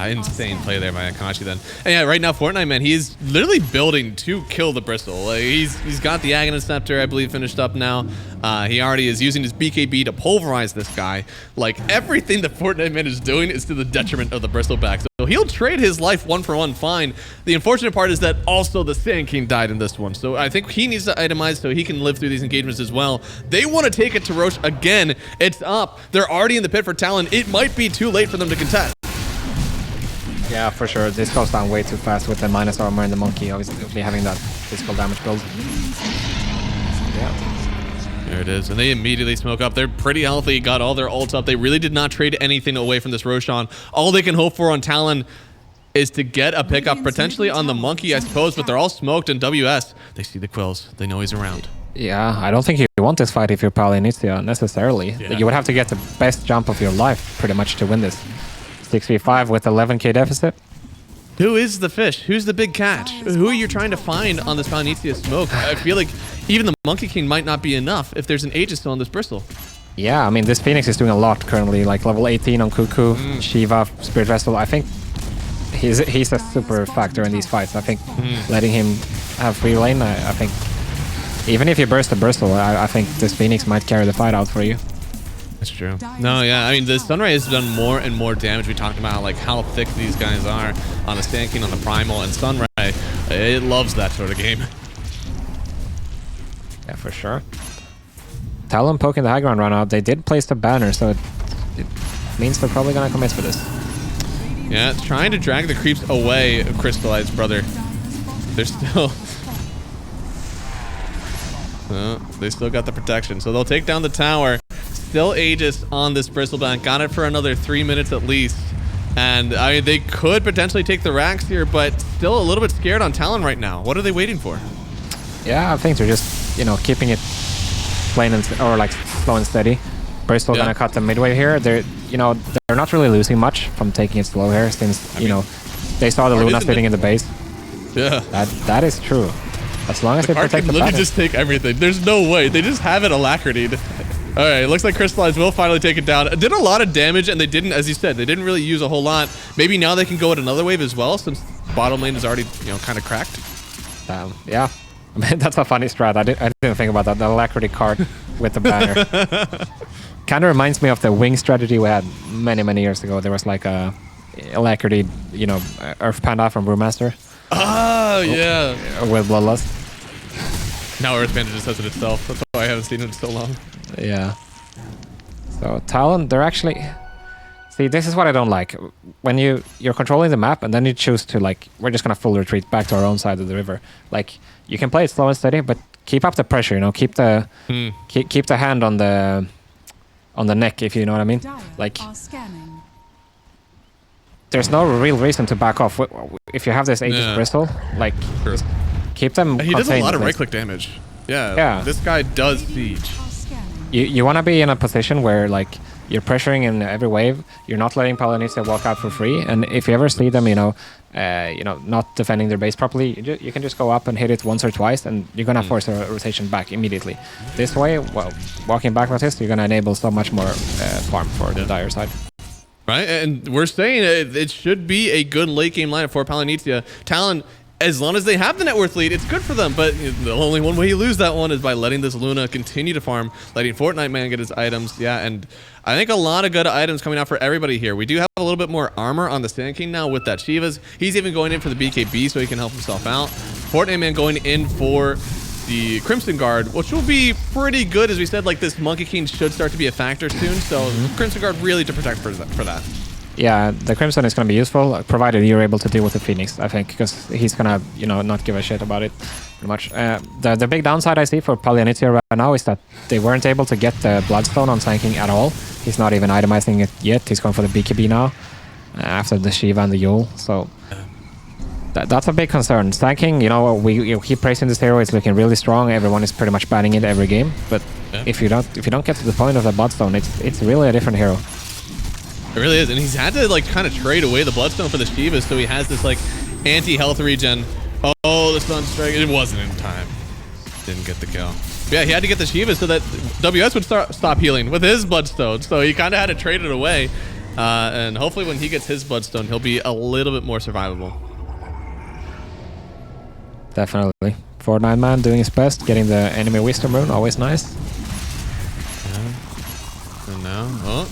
Insane play there by Akashi then. And yeah, right now Fortnite Man, he's literally building to kill the Bristol. Like, he's got the Aghanim Scepter, I believe, finished up now. He already is using his BKB to pulverize this guy. Like, everything that Fortnite Man is doing is to the detriment of the Bristleback. So he'll trade his life 1-for-1 fine. The unfortunate part is that also the Sand King died in this one. So I think he needs to itemize so he can live through these engagements as well. They want to take it to Roche again. It's up. They're already in the pit for Talon. It might be too late for them to contest. Yeah, for sure. This goes down way too fast with the minus armor and the Monkey, obviously having that physical damage build. Yeah. There it is. And they immediately smoke up. They're pretty healthy, got all their ults up. They really did not trade anything away from this Roshan. All they can hope for on Talon is to get a pickup, potentially on the Monkey, I suppose, but they're all smoked in WS. They see the Quills. They know he's around. Yeah, I don't think you want this fight if you're Palianytsia, necessarily. Yeah. You would have to get the best jump of your life, pretty much, to win this. 6v5 with 11k deficit. Who is the fish? Who's the big catch? Who are you trying to find on this Palianytsia smoke? I feel like even the Monkey King might not be enough if there's an Aegis still on this Bristol. Yeah, I mean, this Phoenix is doing a lot currently, like level 18 on Cuckoo, Shiva, Spirit Vessel. I think he's a super factor in these fights. I think letting him have free lane, I think even if you burst the Bristol, I think this Phoenix might carry the fight out for you. That's true. No, yeah, I mean, the Sunray has done more and more damage. We talked about like how thick these guys are on the Sand King, on the Primal, and Sunray, it loves that sort of game. Yeah, for sure. Talon poking the high ground run out. They did place the banner, so it means they're probably gonna commit for this. Yeah, trying to drag the creeps away of Crystallize, brother. They're still... they still got the protection, so they'll take down the tower. Still Aegis on this Bristleback. Got it for another 3 minutes at least. And I mean, they could potentially take the racks here, but still a little bit scared on Talon right now. What are they waiting for? Yeah, I think they're just, you know, keeping it plain and, or like slow and steady. Bristol gonna cut them midway here. They're not really losing much from taking it slow here, since you know they saw the Luna sitting in the base. Yeah, that is true. As long as they protect the literally just take everything. There's no way. They just have it alacrity. All right, it looks like Crystallize will finally take it down. It did a lot of damage, and they didn't, as you said, they didn't really use a whole lot. Maybe now they can go at another wave as well, since bottom lane is already, you know, kind of cracked. Yeah. I mean, that's a funny strat. I didn't think about that. The alacrity card with the banner. Kind of reminds me of the wing strategy we had many years ago. There was like a alacrity, you know, Earth Panda from Brewmaster. Oh, yeah. With Bloodlust. Now Earth Panda just has it itself. That's why I haven't seen it in so long. Yeah. So Talon, they're actually... See, this is what I don't like. When you're controlling the map and then you choose to, like, we're just gonna full retreat back to our own side of the river. Like, you can play it slow and steady, but keep up the pressure, you know, keep the keep the hand on the neck, if you know what I mean. Like, there's no real reason to back off. If you have this Aegis Bristle, like, just keep them He does a lot of right right-click damage. Yeah, this guy does siege. You want to be in a position where, like, you're pressuring in every wave. You're not letting Palianytsia walk out for free. And if you ever see them, not defending their base properly, you can just go up and hit it once or twice, and you're gonna force a rotation back immediately. This way, well, walking back like this, you're gonna enable so much more farm for the Dire side. Right, and we're saying it should be a good late game lineup for Palianytsia. Talon, as long as they have the net worth lead, it's good for them, but the only one way you lose that one is by letting this Luna continue to farm, letting Fortnite Man get his items. Yeah, and I think a lot of good items coming out for everybody here. We do have a little bit more armor on the Sand King now with that Shivas. He's even going in for the BKB so he can help himself out. Fortnite Man going in for the Crimson Guard, which will be pretty good. As we said, like, this Monkey King should start to be a factor soon, so Crimson Guard really to protect for that. Yeah, the Crimson is going to be useful, provided you're able to deal with the Phoenix, I think, because he's going to, not give a shit about it, pretty much. The big downside I see for Palianytsia right now is that they weren't able to get the Bloodstone on Sand King at all. He's not even itemizing it yet. He's going for the BKB now, after the Shiva and the Yule, so... That's a big concern. Sand King, we keep praising this hero. It's looking really strong. Everyone is pretty much banning it every game. But if you don't get to the point of the Bloodstone, it's really a different hero. It really is, and he's had to, like, kind of trade away the Bloodstone for the Shiva, so he has this, like, anti-health regen. Oh, the Sunstrike. It wasn't in time. Didn't get the kill. But yeah, he had to get the Shiva so that WS would stop healing with his Bloodstone. So he kind of had to trade it away. And hopefully when he gets his Bloodstone, he'll be a little bit more survivable. Definitely. Fortnite Man doing his best, getting the enemy Wisdom Rune, always nice. Yeah. And now,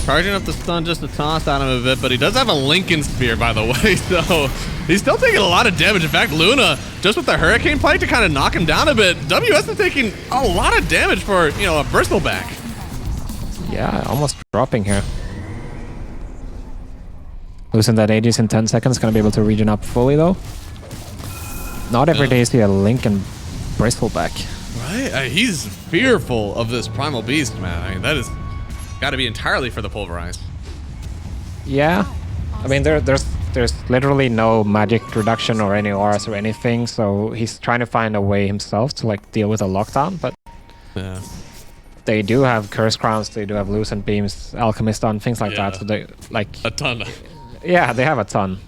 charging up the stun just to toss out him a bit, but he does have a Lincoln Spear, by the way, so he's still taking a lot of damage. In fact, Luna, just with the Hurricane Pike to kind of knock him down a bit, WS is taking a lot of damage for, a Bristleback. Yeah, almost dropping here. Losing that Aegis in 10 seconds, gonna be able to regen up fully, though. Not every day you see a Lincoln Bristleback. Right? He's fearful of this Primal Beast, man. I mean, that is got to be entirely for the Pulverize. Yeah. I mean, there's literally no magic reduction or any auras or anything, so he's trying to find a way himself to, like, deal with a lockdown, but they do have Curse Crowns, they do have Lucent Beams, Alchemist on, things like that, so they, like... A ton. Yeah, they have a ton.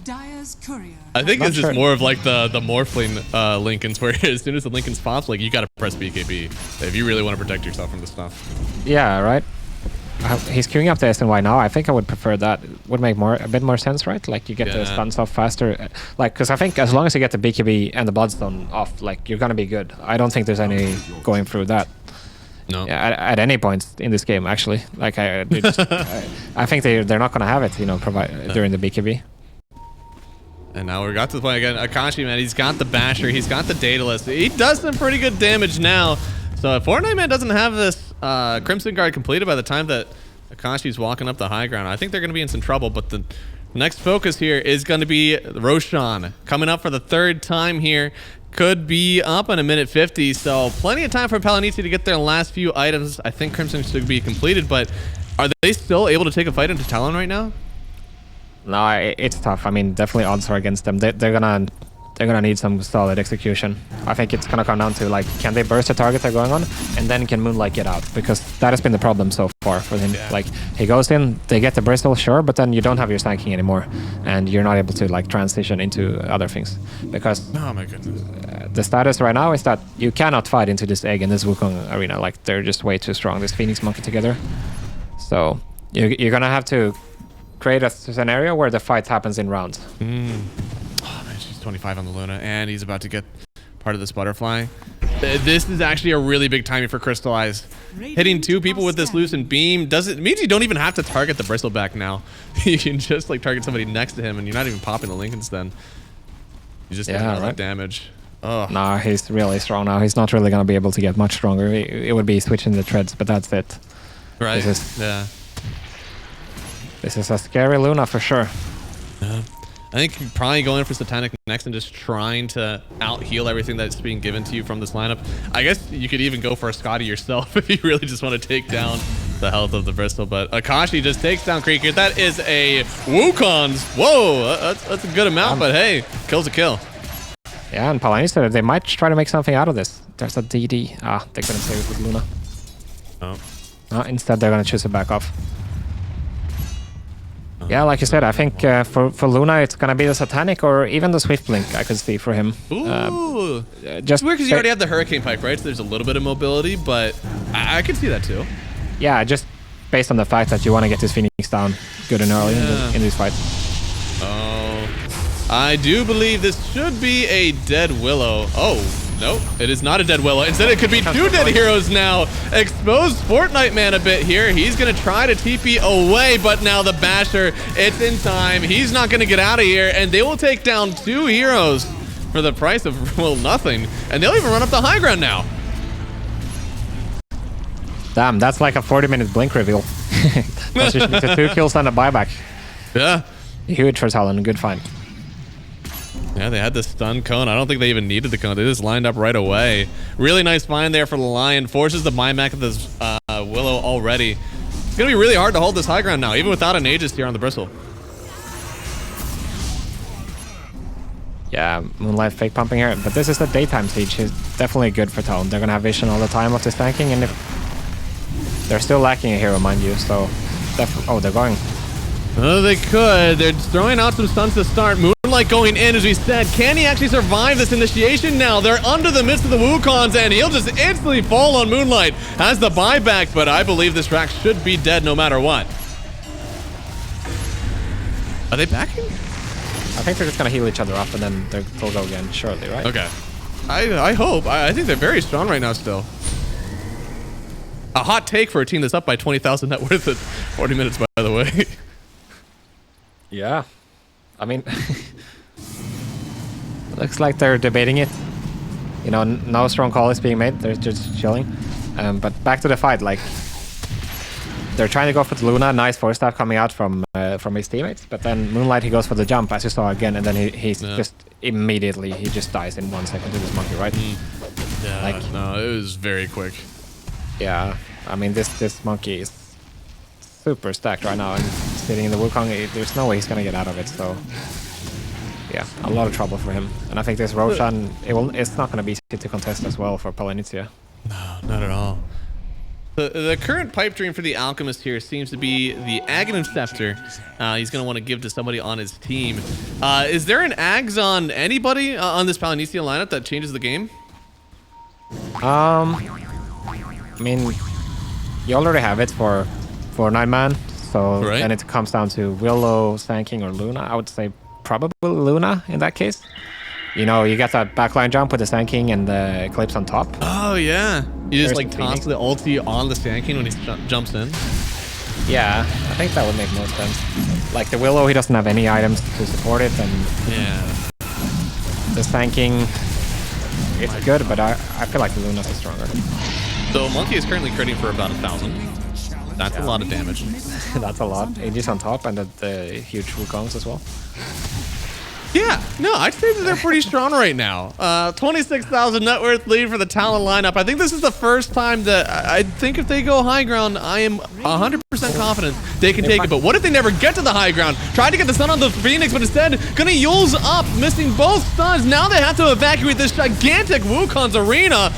I think it's just more of, like, the Morphling Lincolns, where as soon as the Lincoln pops, like, you gotta press BKB if you really want to protect yourself from this stuff. Yeah, right? He's queuing up the SNY now. I think I would prefer that. Would make a bit more sense, right? Like, you get the stuns off faster. Like, because I think as long as you get the BKB and the Bloodstone off, like, you're gonna be good. I don't think there's any going through that. No. Yeah, at any point in this game, actually. Like, I think they're not gonna have it, during the BKB. And now we got to the point again. Akashi, man, he's got the Basher, he's got the Daedalus. He does some pretty good damage now. So if Fortnite Man doesn't have this Crimson Guard completed by the time that Akashi's walking up the high ground, I think they're going to be in some trouble. But the next focus here is going to be Roshan, coming up for the third time here. Could be up in a minute 50, so plenty of time for Palianytsia to get their last few items. I think Crimson should be completed, but are they still able to take a fight into Talon right now? No, it's tough. I mean, definitely odds are against them. They're gonna need some solid execution. I think it's gonna come down to, like, can they burst the target they're going on, and then can Moonlight get out? Because that has been the problem so far for him. Yeah. Like, he goes in, they get the Bristol, sure, but then you don't have your Sand King anymore, and you're not able to, like, transition into other things. Because oh my goodness, the status right now is that you cannot fight into this egg in this Wukong arena. Like, they're just way too strong, this Phoenix Monkey together. So you're gonna have to create a scenario where the fight happens in rounds. Oh man, she's 25 on the Luna, and he's about to get part of this butterfly. This is actually a really big timing for Crystallize. Hitting 2 people with this Lucent Beam means you don't even have to target the Bristleback now. You can just like target somebody next to him, and you're not even popping the Lincolns then. You just get all that damage. Oh. No, he's really strong now. He's not really going to be able to get much stronger. It would be switching the treads, but that's it. Right. This is a scary Luna for sure. Yeah. I think probably going for Satanic next and just trying to out-heal everything that's being given to you from this lineup. I guess you could even go for a Scotty yourself if you really just want to take down the health of the Bristol. But Akashi just takes down Creeker. That is a Wukong's. Whoa, that's a good amount, but hey, kill's a kill. Yeah, and Palianytsia, they might try to make something out of this. There's a DD. Ah, they couldn't save it with Luna. Oh. Instead, they're going to choose it back off. Yeah, like you said, I think for Luna, it's going to be the Satanic or even the Swift Blink I could see for him. Ooh. Just weird because you already have the Hurricane Pike, right? So there's a little bit of mobility, but I could see that too. Yeah, just based on the fact that you want to get this Phoenix down good and early in these fights. Oh, I do believe this should be a dead Willow. Oh, no, it is not a dead Willow. Instead, it could be 2 dead heroes now. Exposed Fortnite Man a bit here. He's going to try to TP away, but now the Basher, it's in time. He's not going to get out of here, and they will take down 2 heroes for the price of, well, nothing. And they'll even run up the high ground now. Damn, that's like a 40-minute blink reveal. That's just 2 kills and a buyback. Yeah. Huge for Talon, good find. Yeah, they had the stun cone. I don't think they even needed the cone. They just lined up right away. Really nice find there for the Lion. Forces the buyback of this Willow already. It's going to be really hard to hold this high ground now, even without an Aegis here on the Bristle. Yeah, Moonlight fake pumping here. But this is the daytime siege. It's definitely good for Talon. They're going to have vision all the time of this tanking. And if they're still lacking a hero, mind you. So, oh, they're going. Oh, they could. They're throwing out some stuns to start. Moonlight going in, as we said. Can he actually survive this initiation now? They're under the midst of the Wukongs, and he'll just instantly fall on Moonlight. Has the buyback, but I believe this track should be dead no matter what. Are they backing? I think they're just going to heal each other up, and then they'll go again shortly, right? Okay. I hope. I think they're very strong right now still. A hot take for a team that's up by 20,000 net worth at 40 minutes, by the way. Yeah. I mean, looks like they're debating it. You know, no strong call is being made. They're just chilling. But back to the fight. Like, they're trying to go for the Luna. Nice force staff coming out from his teammates. But then Moonlight, he goes for the jump, as you saw again. And then he's just immediately, he just dies in 1 second to this monkey, right? Yeah, like, no, it was very quick. Yeah, I mean, this monkey is super stacked right now and sitting in the Wukong. There's no way he's gonna get out of it. So yeah, a lot of trouble for him. And I think this Roshan, it's not gonna be easy to contest as well for Palianytsia. No, not at all. The current pipe dream for the Alchemist here seems to be the Aghanim Scepter. He's going to want to give to somebody on his team. Is there an Ags on anybody on this Palianytsia lineup that changes the game? I mean, you already have it for 9-man, so then it comes down to Willow, Sanking, or Luna. I would say probably Luna in that case. You know, you get that backline jump with the Sanking and the Eclipse on top. Oh, yeah. You just like toss the ulti on the Sanking when he jumps in. Yeah, I think that would make most sense. Like the Willow, he doesn't have any items to support it, and the Sanking, it's good, but I feel like the Luna's is stronger. So Monkey is currently critting for about 1,000. That's a lot of damage. That's a lot. Aegis on top and the huge Wukongs as well. Yeah, no, I'd say that they're pretty strong right now. 26,000 net worth lead for the Talon lineup. I think this is the first time that I think if they go high ground, I am 100% confident they can take it. But what if they never get to the high ground? Tried to get the stun on the Phoenix, but instead gonna Yule's up, missing both stuns. Now they have to evacuate this gigantic Wukong's arena.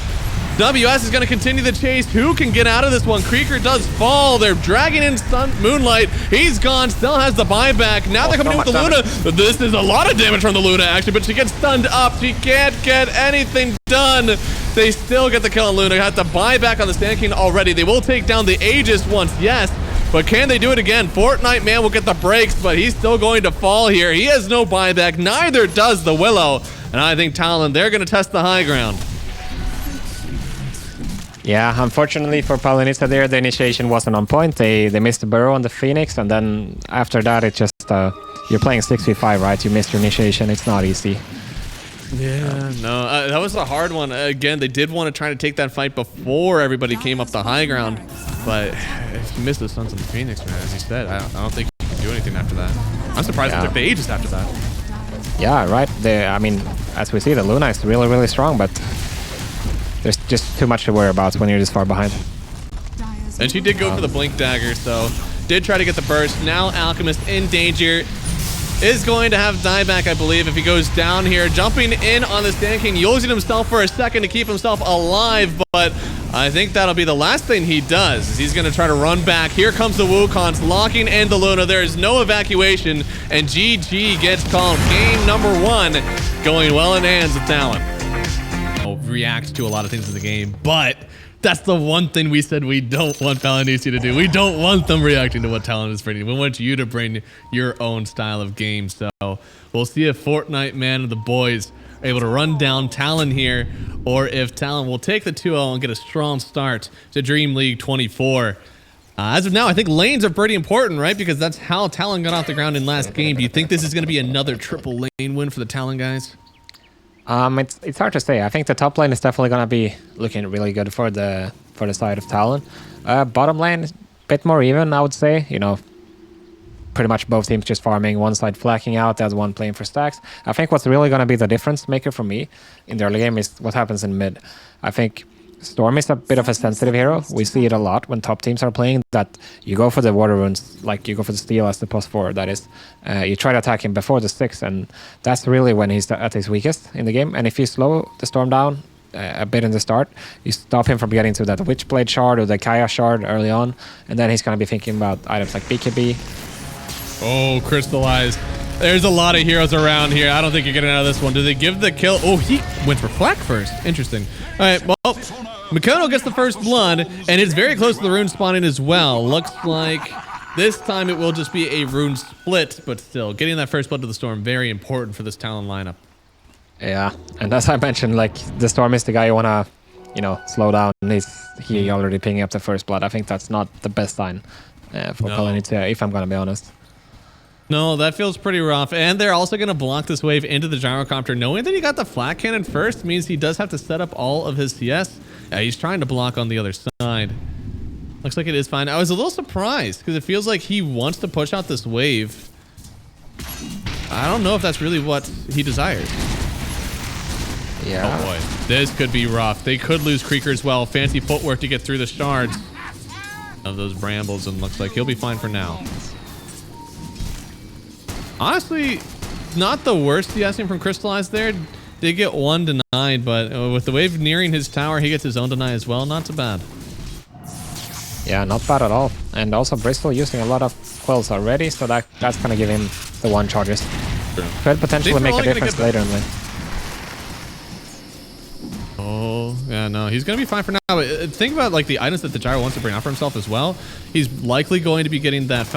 WS is going to continue the chase. Who can get out of this one? Creeker does fall. They're dragging in Moonlight. He's gone. Still has the buyback. Now they're coming in with the Luna. This is a lot of damage from the Luna, actually, but she gets stunned up. She can't get anything done. They still get the kill on Luna. Got the buyback on the Sand King already. They will take down the Aegis once, yes, But can they do it again? Fortnite Man will get the breaks, but he's still going to fall here. He has no buyback. Neither does the Willow. And I think Talon, they're going to test the high ground. Yeah, unfortunately for Palianytsia there, the initiation wasn't on point. They missed the burrow on the Phoenix, and then after that, it just you're playing 6v5, right? You missed your initiation. It's not easy. Yeah, no, that was a hard one. Again, they did want to try to take that fight before everybody came up the high ground, but if you miss the Suns and the Phoenix, man, as you said, I don't think you can do anything after that. I'm surprised it took the ages after that. Yeah, right. I mean, as we see, the Luna is really, really strong, but there's just too much to worry about when you're this far behind. And she did go for the Blink Dagger, so did try to get the burst. Now Alchemist in danger. Is going to have dieback, I believe, if he goes down here. Jumping in on the Sand King, using himself for a second to keep himself alive, but I think that'll be the last thing he does. He's going to try to run back. Here comes the Wukong's locking in the Luna. There is no evacuation, and GG gets called. Game number 1 going well in hands with Talon. React to a lot of things in the game, but that's the one thing we said we don't want Palianytsia to do. We don't want them reacting to what Talon is bringing. We want you to bring your own style of game. So we'll see if Fortnite Man and the boys are able to run down Talon here, or if Talon will take the 2-0 and get a strong start to DreamLeague 24. As of now, I think lanes are pretty important, right? Because that's how Talon got off the ground in last game. Do you think this is going to be another triple lane win for the Talon guys? It's hard to say. I think the top lane is definitely gonna be looking really good for the side of Talon. Bottom lane, a bit more even, I would say. You know, pretty much both teams just farming. One side flacking out, the other one playing for stacks. I think what's really gonna be the difference maker for me in the early game is what happens in mid. I think Storm is a bit of a sensitive hero. We see it a lot when top teams are playing, that you go for the water runes, like you go for the steal as the +4, that is. You try to attack him before the 6, and that's really when he's at his weakest in the game. And if you slow the Storm down a bit in the start, you stop him from getting to that Witchblade shard or the Kaya shard early on, and then he's going to be thinking about items like BKB. Oh, crystallized. There's a lot of heroes around here. I don't think you're getting out of this one. Do they give the kill? Oh, he went for Flak first. Interesting. All right, well, Mikoto gets the first blood, and it's very close to the rune spawning as well. Looks like this time it will just be a rune split, but still, getting that first blood to the Storm, very important for this Talon lineup. Yeah, and as I mentioned, like, the Storm is the guy you want to, you know, slow down. He already picking up the first blood. I think that's not the best sign for Palianytsia, if I'm going to be honest. No, that feels pretty rough. And they're also going to block this wave into the gyrocopter. Knowing that he got the flat cannon first means he does have to set up all of his CS. Yeah, he's trying to block on the other side. Looks like it is fine. I was a little surprised because it feels like he wants to push out this wave. I don't know if that's really what he desires. Yeah. Oh boy, this could be rough. They could lose Creeker as well. Fancy footwork to get through the shards of those brambles, and looks like he'll be fine for now. Honestly, not the worst DSing from Crystallized there. Did get one denied, but with the wave nearing his tower, he gets his own deny as well. Not too bad. Yeah, not bad at all. And also Bristol using a lot of quells already, so that's gonna give him the 1 charges. True. Could potentially make a difference later in lane. Oh, yeah, no, he's gonna be fine for now. But think about like the items that the Gyro wants to bring out for himself as well. He's likely going to be getting that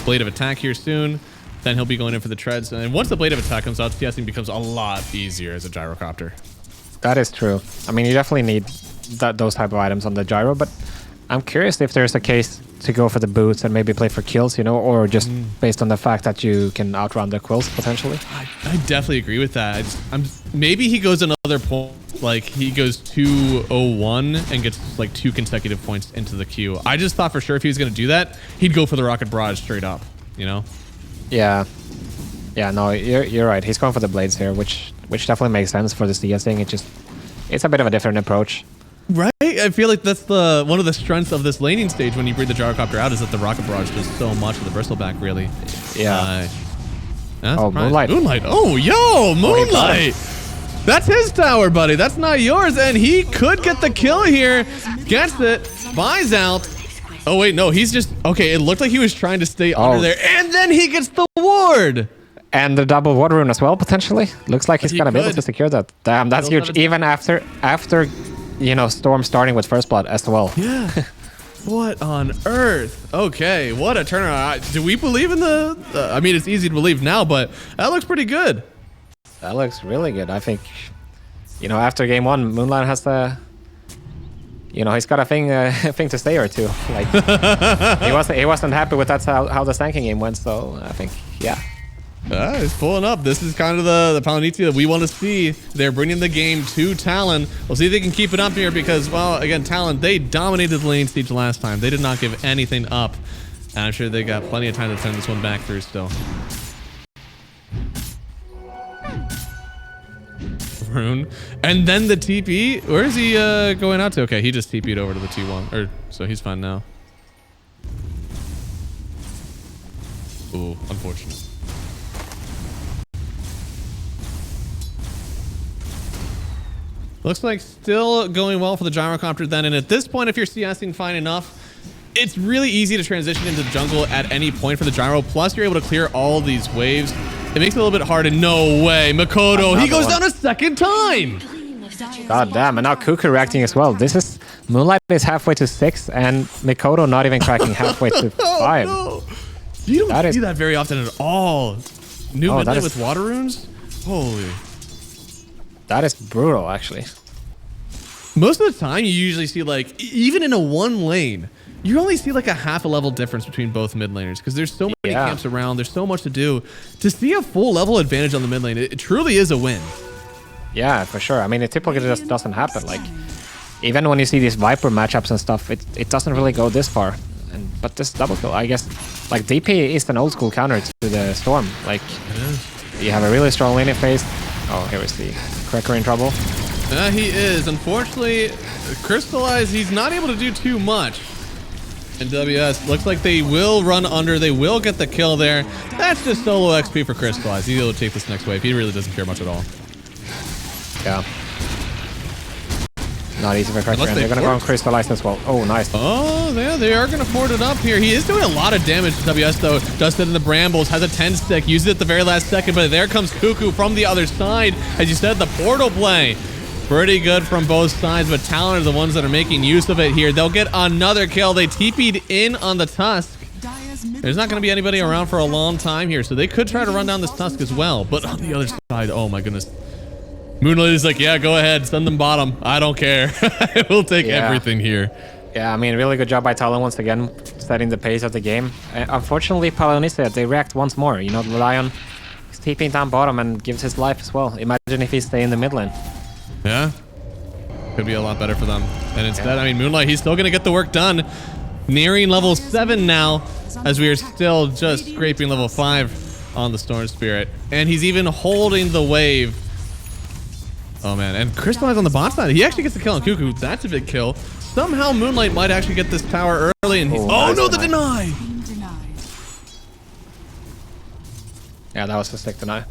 Blade of Attack here soon. Then he'll be going in for the treads. And once the Blade of Attack comes out, CSing becomes a lot easier as a gyrocopter. That is true. I mean, you definitely need those type of items on the gyro, but I'm curious if there's a case to go for the boots and maybe play for kills, you know, or just based on the fact that you can outrun the quills potentially. I definitely agree with that. Maybe he goes another point, like he goes 2-0-1 and gets like 2 consecutive points into the queue. I just thought for sure if he was going to do that, he'd go for the Rocket Barrage straight up, you know? Yeah. Yeah, no, you're right. He's going for the blades here, which definitely makes sense for the CS thing. It's a bit of a different approach. Right? I feel like that's one of the strengths of this laning stage when you bring the gyrocopter out is that the Rocket Barrage does so much with the Bristleback, really. Yeah. Oh, Moonlight. Moonlight. Oh, yo, Moonlight. That's his tower, buddy. That's not yours. And he could get the kill here. Gets it. Buys out. Oh, wait, no. He's just... Okay, it looked like he was trying to stay under there. And then he gets the ward. And the double water rune as well, potentially. Looks like he's going to be able to secure that. Damn, that's huge. Even after you know, Storm starting with first blood as well. Yeah. What on earth? Okay, what a turnaround. Do we believe in the I mean, it's easy to believe now, but that looks pretty good. That looks really good. I think, you know, after game one, Moonlight has the, you know, he's got a thing to say or two. Like, he wasn't happy with that's how the Stanking game went. So I think, yeah. He's pulling up. This is kind of the Palianytsia that we want to see. They're bringing the game to Talon. We'll see if they can keep it up here because, well, again, Talon, they dominated the lane stage last time. They did not give anything up. And I'm sure they got plenty of time to send this one back through still. Rune. And then the TP. Where is he going out to? Okay, he just TP'd over to the T1. So he's fine now. Ooh, unfortunate. Looks like still going well for the gyrocopter then, and at this point, if you're CSing fine enough, it's really easy to transition into the jungle at any point for the gyro, plus you're able to clear all these waves. It makes it a little bit hard, and no way, Mikoto, he goes down a second time! God damn, and now Cuckoo reacting as well. This is, Moonlight is halfway to 6, and Mikoto not even cracking halfway to 5. No. You don't see that very often at all. New mid lane with water runes? Holy. That is brutal, actually. Most of the time, you usually see, like, even in a one lane, you only see like a half a level difference between both mid laners because there's so many camps around. There's so much to do. To see a full level advantage on the mid lane, it truly is a win. Yeah, for sure. I mean, it typically just doesn't happen. Like, even when you see these Viper matchups and stuff, it doesn't really go this far. But this double kill, I guess, like DP is an old school counter to the Storm. Like, you have a really strong lane phase. Oh, here we see Cracker in trouble. He is. Unfortunately, Crystallize, he's not able to do too much. And WS, looks like they will run under. They will get the kill there. That's just solo XP for Crystallize. He's able to take this next wave. He really doesn't care much at all. Yeah. Not easy for Cracker, and they're going to go on Crystallize as well. Oh, nice. Oh, yeah, they are going to ford it up here. He is doing a lot of damage to WS, though. Does it in the Brambles, has a 10 stick, uses it at the very last second, but there comes Cuckoo from the other side. As you said, the portal play. Pretty good from both sides, but Talon are the ones that are making use of it here. They'll get another kill. They TP'd in on the Tusk. There's not going to be anybody around for a long time here, so they could try to run down this Tusk as well. But on the other side, oh my goodness. Moonlight is like, yeah, go ahead, send them bottom. I don't care. We'll take everything here. Yeah, I mean, really good job by Talon once again, setting the pace of the game. Unfortunately, Palianytsia, they react once more. You know, the Lion is TPing down bottom and gives his life as well. Imagine if he stay in the mid lane. Yeah, could be a lot better for them. And instead, I mean, Moonlight, he's still going to get the work done. Nearing level 7 now, as we are still just scraping level 5 on the Storm Spirit. And he's even holding the wave. Oh man, and Crystallize on the bot side. He actually gets the kill on Cuckoo. That's a big kill. Somehow Moonlight might actually get this tower early, and he's no, the deny. Yeah, that was a sick deny.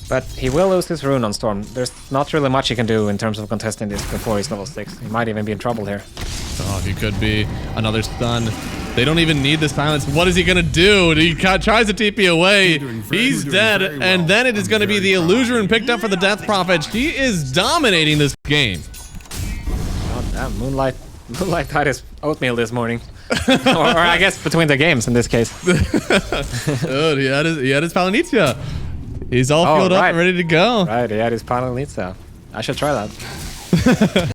But he will lose his rune on Storm. There's not really much he can do in terms of contesting this before he's level 6. He might even be in trouble here. Oh, he could be. Another stun. They don't even need the silence. What is he going to do? He tries to TP away. He's dead. And then it is going to be the illusion picked up for the Death Prophet. She is dominating this game. Oh, damn. Moonlight had his oatmeal this morning. or I guess between the games in this case. Dude, he had his Palianytsia. He's all filled up and ready to go. Right, he had his Palianytsia. I should try that.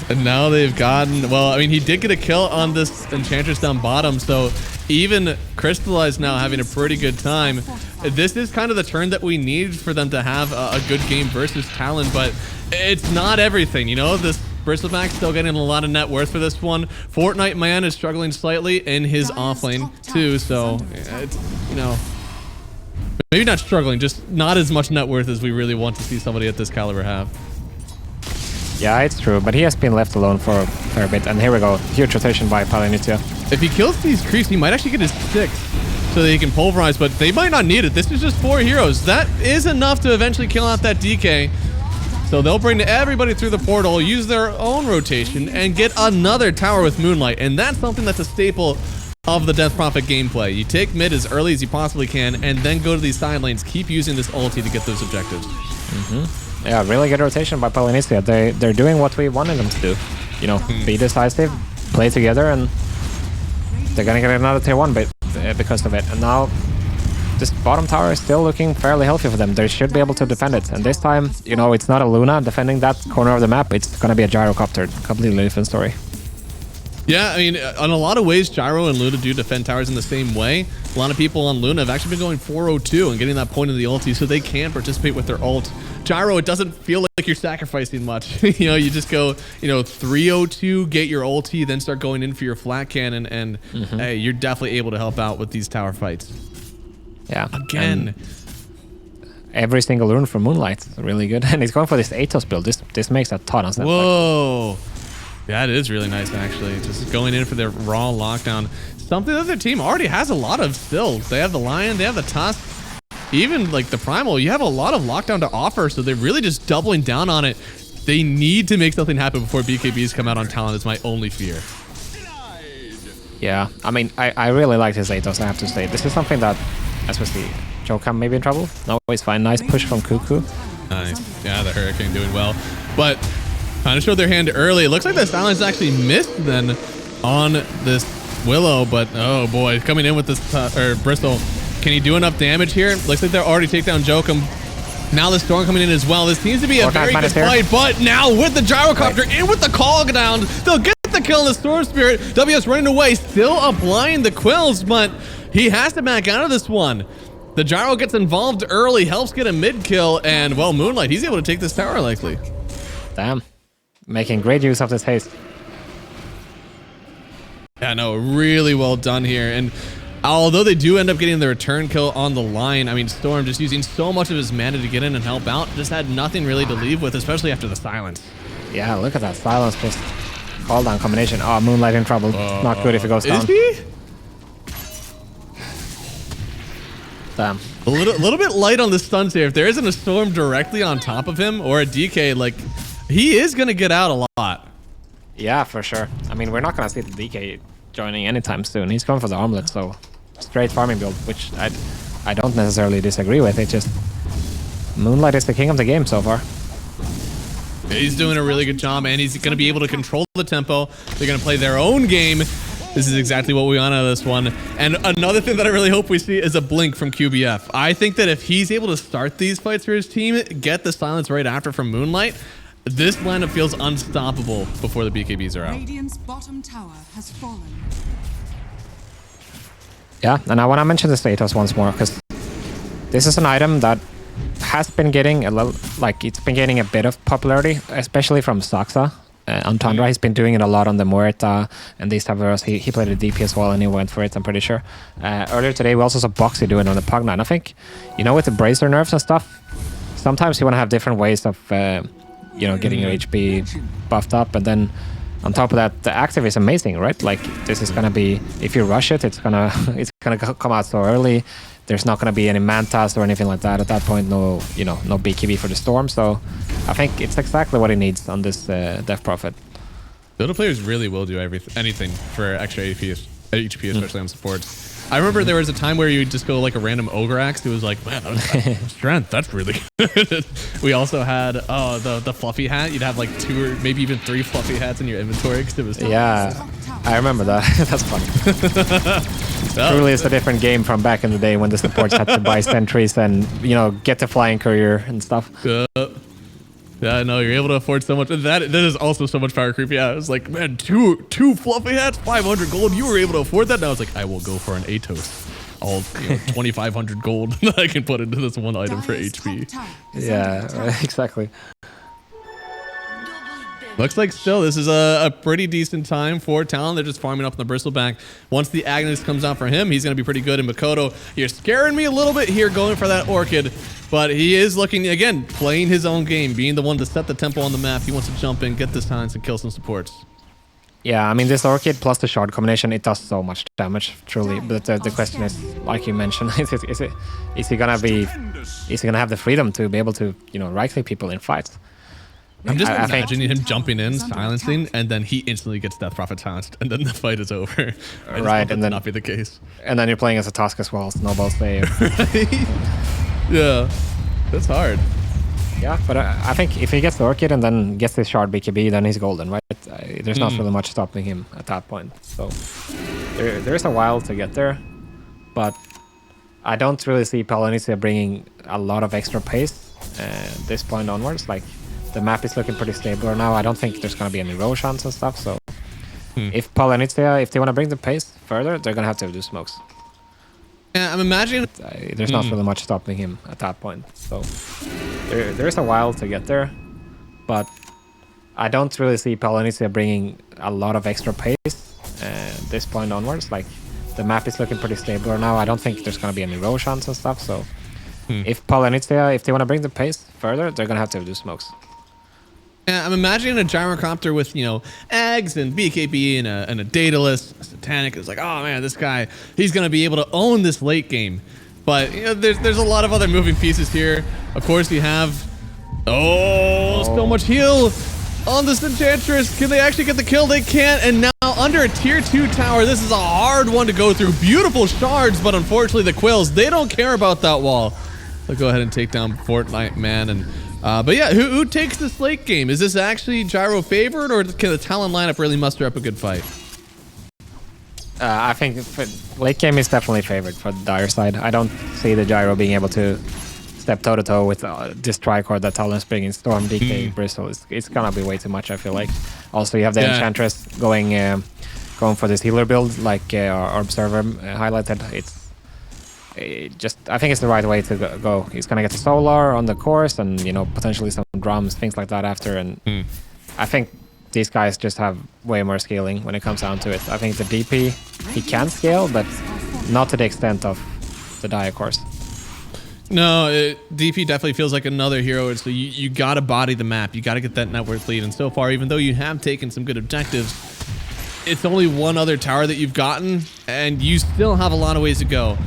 And now they've gotten, well, I mean, he did get a kill on this Enchantress down bottom, so even Crystallize now having a pretty good time. This is kind of the turn that we need for them to have a good game versus Talon, but it's not everything, you know? This Bristleback still getting a lot of net worth for this one. Fortnite Man is struggling slightly in his offlane too, so it's, you know, maybe not struggling, just not as much net worth as we really want to see somebody at this caliber have. Yeah, it's true, but he has been left alone for a fair bit. And here we go, huge rotation by Palianytsia. If he kills these creeps, he might actually get his 6 so that he can pulverize, but they might not need it. This is just 4 heroes. That is enough to eventually kill out that DK. So they'll bring everybody through the portal, use their own rotation, and get another tower with Moonlight. And that's something that's a staple of the Death Prophet gameplay. You take mid as early as you possibly can, and then go to these side lanes. Keep using this ulti to get those objectives. Yeah, really good rotation by Palianytsia. They're doing what we wanted them to do. You know, be decisive, play together, and they're gonna get another tier 1 because of it. And now this bottom tower is still looking fairly healthy for them. They should be able to defend it. And this time, you know, it's not a Luna defending that corner of the map. It's gonna be a gyrocopter. Completely different story. Yeah, I mean, in a lot of ways, Gyro and Luna do defend towers in the same way. A lot of people on Luna have actually been going 402 and getting that point in the ulti so they can participate with their ult. Gyro, it doesn't feel like you're sacrificing much. You know, you just go, you know, 302, get your ulti, then start going in for your flat cannon, and hey, you're definitely able to help out with these tower fights. Yeah. Again. Every single rune from Moonlight is really good. And he's going for this Atos build. This makes a ton of sense. Whoa. That is really nice, actually. Just going in for their raw lockdown. Something that their team already has a lot of still. They have the Lion, they have the Tusk, even like the Primal. You have a lot of lockdown to offer, so they're really just doubling down on it. They need to make something happen before BKBs come out on Talon. That's my only fear. Yeah, I mean, I really like his Atos, I have to say. This is something that, especially Jokam may be in trouble. No, it's fine. Nice push from Cuckoo. Nice. Yeah, the Hurricane doing well. But kind of showed their hand early. It looks like the silence actually missed then on this Willow, but oh boy, coming in with this Bristol. Can he do enough damage here? Looks like they're already take down Jokum. Now the Storm coming in as well. This seems to be a very good fight, but now with the Gyrocopter in with the call down, they'll get the kill in the Storm Spirit. WS running away, still applying the quills, but he has to back out of this one. The Gyro gets involved early, helps get a mid kill, and well, Moonlight, he's able to take this tower likely. Damn. Making great use of this haste. Yeah, no, really well done here. And although they do end up getting the return kill on the line, I mean, Storm just using so much of his mana to get in and help out, just had nothing really to leave with, especially after the silence. Yeah, look at that silence, just fall down combination. Oh, Moonlight in trouble. Not good if it goes down. Is he? Damn. A little bit light on the stuns here. If there isn't a Storm directly on top of him or a DK, like, he is going to get out a lot. Yeah, for sure. I mean, we're not going to see the DK joining anytime soon. He's going for the armlet, so straight farming build, which I don't necessarily disagree with. It's just Moonlight is the king of the game so far. He's doing a really good job, and he's going to be able to control the tempo. They're going to play their own game. This is exactly what we want out of this one. And another thing that I really hope we see is a blink from QBF. I think that if he's able to start these fights for his team, get the silence right after from Moonlight, this lineup feels unstoppable before the BKBs are out. Radiant's bottom tower has fallen. Yeah, and I want to mention the Status once more, because this is an item that has been getting a little, like, it's been getting a bit of popularity, especially from Saxa. On Tundra, he's been doing it a lot on the Muerta and these type of heroes. He played a DP as well, and he went for it, I'm pretty sure. Earlier today, we also saw Boxy do it on the Pug9. I think, you know, with the Bracer nerfs and stuff, sometimes you want to have different ways of, you know, getting your HP buffed up, and then on top of that, the active is amazing, right? Like, this is gonna be, if you rush it, it's gonna come out so early. There's not gonna be any mantas or anything like that at that point. No, you know, no BKB for the Storm. So I think it's exactly what he needs on this Death Prophet. Dota players really will do anything for extra HP, especially on supports. I remember there was a time where you would just go like a random Ogre Axe. It was like, man, that's strength. That's really good. We also had the fluffy hat. You'd have like 2 or maybe even 3 fluffy hats in your inventory because it was. Yeah, I remember that. That's funny. Truly, it's a different game from back in the day when the supports had to buy sentries and, you know, get the flying courier and stuff. Yeah, no, you're able to afford so much. That is also so much power creep. Yeah, I was like, man, two fluffy hats, 500 gold. You were able to afford that. Now I was like, I will go for an Atos. All 2,500 gold that I can put into this one item for HP. Yeah, exactly. Looks like still this is a pretty decent time for Talon. They're just farming up on the Bristleback. Once the Agnes comes out for him, he's going to be pretty good. And Makoto, you're scaring me a little bit here going for that Orchid. But he is looking, again, playing his own game, being the one to set the tempo on the map. He wants to jump in, get this silence, and kill some supports. Yeah, I mean, this Orchid plus the Shard combination, it does so much damage, truly. But the question is, like you mentioned, is he gonna have the freedom to be able to, you know, right-click people in fights? I'm just imagining him jumping in, silencing, and then he instantly gets Death Prophet silenced, and then the fight is over. Right, and then not be the case. And then you're playing as a Tusk as well, Snowball Save. Yeah, that's hard. Yeah, but I think if he gets the Orchid and then gets his shard BKB, then he's golden, right? There's not really much stopping him at that point. So there's a while to get there, but I don't really see Palianytsia bringing a lot of extra pace this point onwards. Like, the map is looking pretty stable now. I don't think there's going to be any Roshans and stuff, so if Palianytsia, if they want to bring the pace further, they're going to have to do smokes. Yeah, I'm imagining... There's not really much stopping him at that point. So there's a while to get there, but I don't really see Palianytsia bringing a lot of extra pace this point onwards. Like, the map is looking pretty stable now. I don't think there's going to be any Roshans and stuff, so if Palianytsia, if they want to bring the pace further, they're going to have to do smokes. Yeah, I'm imagining a gyrocopter with, you know, eggs and BKB and a Daedalus. Satanic is like, oh man, this guy, he's going to be able to own this late game. But, you know, there's a lot of other moving pieces here. Of course, you have, so much heal on this Enchantress. Can they actually get the kill? They can't. And now under a tier 2 tower, this is a hard one to go through. Beautiful shards, but unfortunately the Quills, they don't care about that wall. They'll go ahead and take down Fortnite Man. And but yeah, who takes this late game? Is this actually Gyro favored, or can the Talon lineup really muster up a good fight? I think late game is definitely favored for the Dire side. I don't see the Gyro being able to step toe-to-toe with this tricord that Talon's bringing. Storm, DK, Bristle. It's gonna be way too much, I feel like. Also, you have the Enchantress going for this healer build, like our observer highlighted. I think it's the right way to go. He's gonna get the Solar on the course, and you know, potentially some drums, things like that after. And I think these guys just have way more scaling when it comes down to it. I think the DP, he can scale, but not to the extent of the Dire course. No, DP definitely feels like another hero. So you gotta body the map. You gotta get that net worth lead. And so far, even though you have taken some good objectives, it's only one other tower that you've gotten, and you still have a lot of ways to go.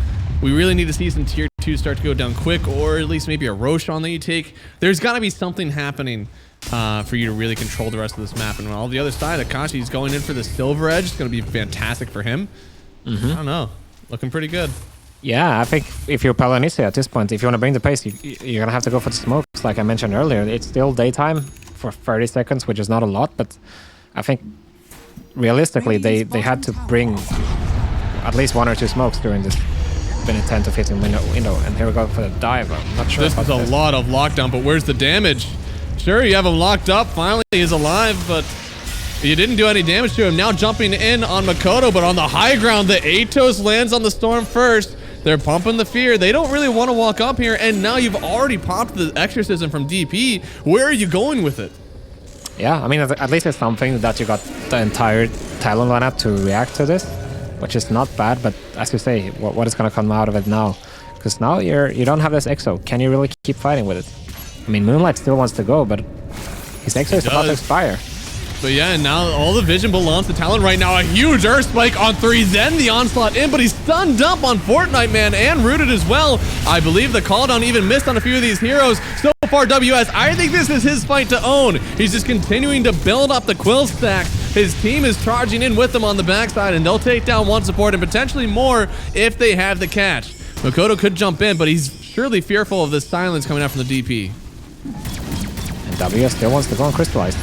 We really need to see some tier 2 start to go down quick, or at least maybe a Roshan that you take. There's got to be something happening for you to really control the rest of this map. And on the other side, Akashi's going in for the Silver Edge. It's going to be fantastic for him. I don't know. Looking pretty good. Yeah, I think if you're Palianytsia at this point, if you want to bring the pace, you're going to have to go for the smokes. Like I mentioned earlier, it's still daytime for 30 seconds, which is not a lot, but I think realistically, they had to bring at least 1 or 2 smokes during this been a 10 to 15 minute window, and here we go for the dive. I'm not sure. This is a lot of lockdown, but where's the damage? Sure, you have him locked up. Finally, he's alive, but you didn't do any damage to him. Now jumping in on Makoto, but on the high ground, the Atos lands on the Storm first. They're pumping the fear. They don't really want to walk up here, and now you've already popped the Exorcism from DP. Where are you going with it? Yeah, I mean, at least it's something that you got the entire Talon lineup to react to this, which is not bad, but as you say, what is going to come out of it now? Because now you don't have this Exo. Can you really keep fighting with it? I mean, Moonlight still wants to go, but his Exo is about to expire. But yeah, and now all the vision belongs to Talon right now. A huge Earth Spike on 3, then the onslaught in, but he's stunned up on Fortnite Man and rooted as well. I believe the cooldown even missed on a few of these heroes. So far, WS, I think this is his fight to own. He's just continuing to build up the Quill stack. His team is charging in with them on the backside, and they'll take down 1 support and potentially more if they have the catch. Makoto could jump in, but he's surely fearful of this silence coming out from the DP. And WS still wants to go on Crystallize.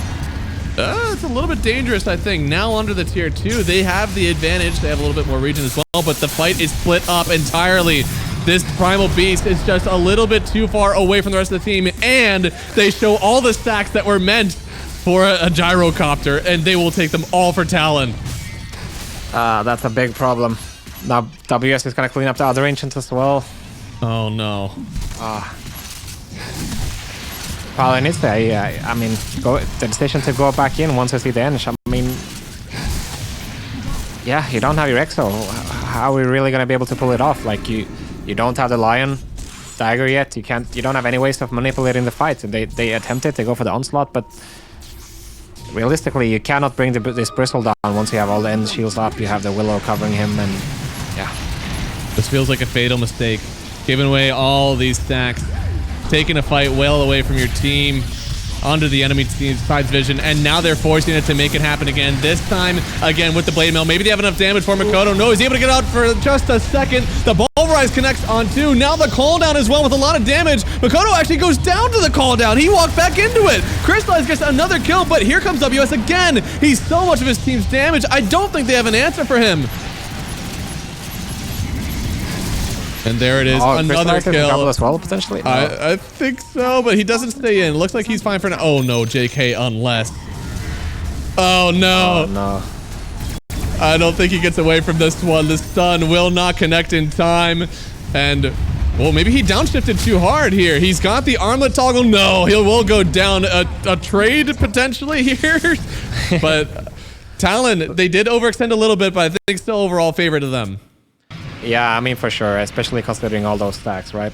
It's a little bit dangerous, I think. Now under the tier 2, they have the advantage. They have a little bit more region as well, but the fight is split up entirely. This Primal Beast is just a little bit too far away from the rest of the team, and they show all the stacks that were meant for a gyrocopter, and they will take them all for Talon. That's a big problem. Now WS is going to clean up the other ancients as well. Oh no. Palianytsia, I mean, the decision to go back in once I see the end. I mean, yeah, you don't have your Exo. How are we really going to be able to pull it off? Like, you don't have the Lion dagger yet. You don't have any ways of manipulating the fight. They attempt it, they go for the onslaught, but realistically, you cannot bring this Bristle down once you have all the end shields up. You have the Willow covering him, and yeah. This feels like a fatal mistake. Giving away all these stacks. Taking a fight well away from your team onto the enemy team's side's vision, and now they're forcing it to make it happen again. This time, again, with the Blade Mail. Maybe they have enough damage for Makoto. No, he's able to get out for just a second. The ball Pulverize connects on 2. Now the cooldown as well with a lot of damage. Makoto actually goes down to the cooldown. He walked back into it. Crystallize gets another kill, but here comes WS again. He's so much of his team's damage. I don't think they have an answer for him. And there it is, another kill. As well, potentially? No. I think so, but he doesn't stay in. Looks like he's fine for now. Oh no, JK, unless. Oh no. Oh no. I don't think he gets away from this one. The stun will not connect in time. And, well, maybe he downshifted too hard here. He's got the armlet toggle. No, he will go down a trade potentially here. But Talon, they did overextend a little bit, but I think still overall favor to them. Yeah, I mean, for sure, especially considering all those stacks, right?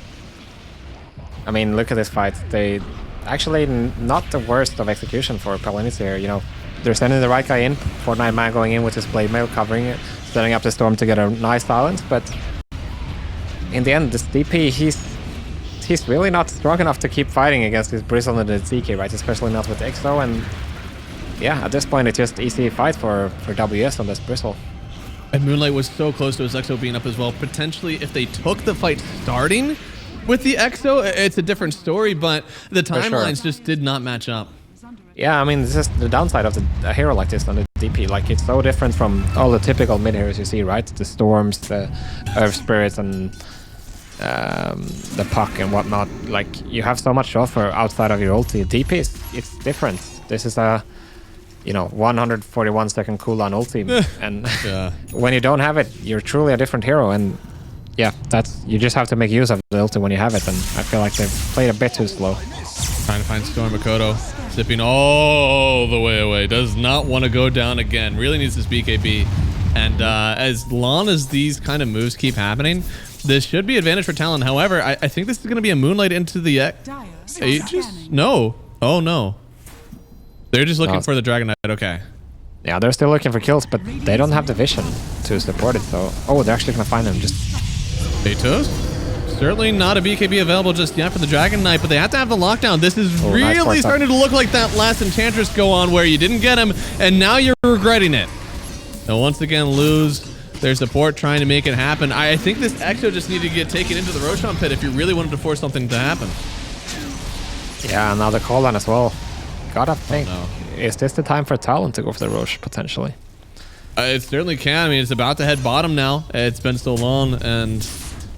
I mean, look at this fight. They actually not the worst of execution for Palianytsia here, you know. They're sending the right guy in, Fortnite Man going in with his blade mail, covering it, setting up the storm to get a nice silence, but in the end, this DP, he's really not strong enough to keep fighting against this Bristle and the ZK, right? Especially not with EXO, and yeah, at this point, it's just easy fight for WS on this Bristle. And Moonlight was so close to his EXO being up as well. Potentially, if they took the fight starting with the EXO, it's a different story, but the timelines just did not match up. Yeah, I mean, this is the downside of a hero like this on the DP. Like, it's so different from all the typical mid heroes you see, right? The Storms, the Earth Spirits, and the Puck and whatnot. Like, you have so much to offer outside of your ulti. DP it's different. This is a, you know, 141 second cooldown ulti, and yeah. When you don't have it, you're truly a different hero. And yeah, you just have to make use of the ulti when you have it. And I feel like they've played a bit too slow. Trying to find Storm. Makoto zipping all the way away. Does not want to go down again. Really needs this BKB. And as long as these kind of moves keep happening, this should be advantage for Talon. However, I think this is going to be a Moonlight into the Aegis. No. Oh no. They're just looking for the Dragon Knight. Okay. Yeah, they're still looking for kills, but they don't have the vision to support it. So, oh, they're actually going to find them. Just Atos. Certainly not a BKB available just yet for the Dragon Knight, but they have to have the lockdown. This is really starting to look like that last Enchantress go on where you didn't get him, and now you're regretting it. They'll once again lose their support trying to make it happen. I think this EXO just needed to get taken into the Roshan pit if you really wanted to force something to happen. Yeah, now the cooldown as well. Gotta think, no. Is this the time for Talon to go for the Rosh, potentially? It certainly can. I mean, it's about to head bottom now. It's been so long, and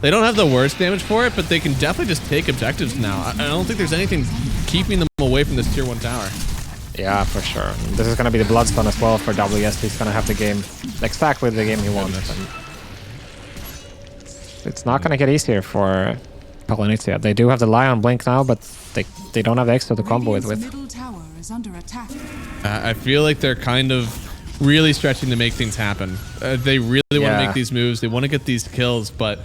they don't have the worst damage for it, but they can definitely just take objectives now. I don't think there's anything keeping them away from this tier 1 tower. Yeah, for sure. This is going to be the Bloodstone as well for WS. He's going to have the game, exactly the game he wants. It's not going to get easier for Palianytsia. They do have the Lion Blink now, but they don't have the extra to combo it with. Middle tower is under attack. I feel like they're kind of really stretching to make things happen. They really want to make these moves. They want to get these kills, but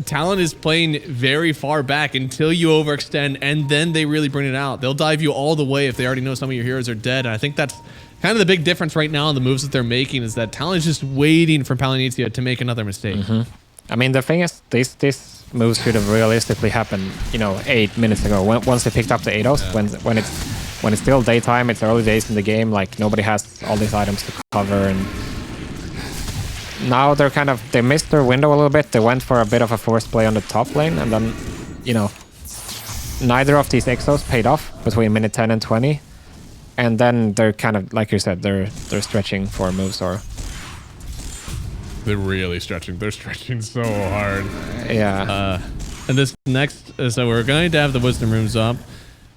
Talon is playing very far back until you overextend, and then they really bring it out. They'll dive you all the way if they already know some of your heroes are dead. And I think that's kind of the big difference right now in the moves that they're making, is that Talon is just waiting for Palianytsia to make another mistake. I mean, the thing is, these moves should have realistically happened, you know, 8 minutes ago. Once they picked up the Ados, when it's still daytime, it's early days in the game. Like, nobody has all these items to cover, and now they missed their window a little bit. They went for a bit of a forced play on the top lane, and then, you know, neither of these Exos paid off between minute 10 and 20. And then they're kind of, like you said, they're stretching for moves, or they're really stretching. They're stretching so hard. Yeah. And this next, so we're going to have the Wisdom Rooms up.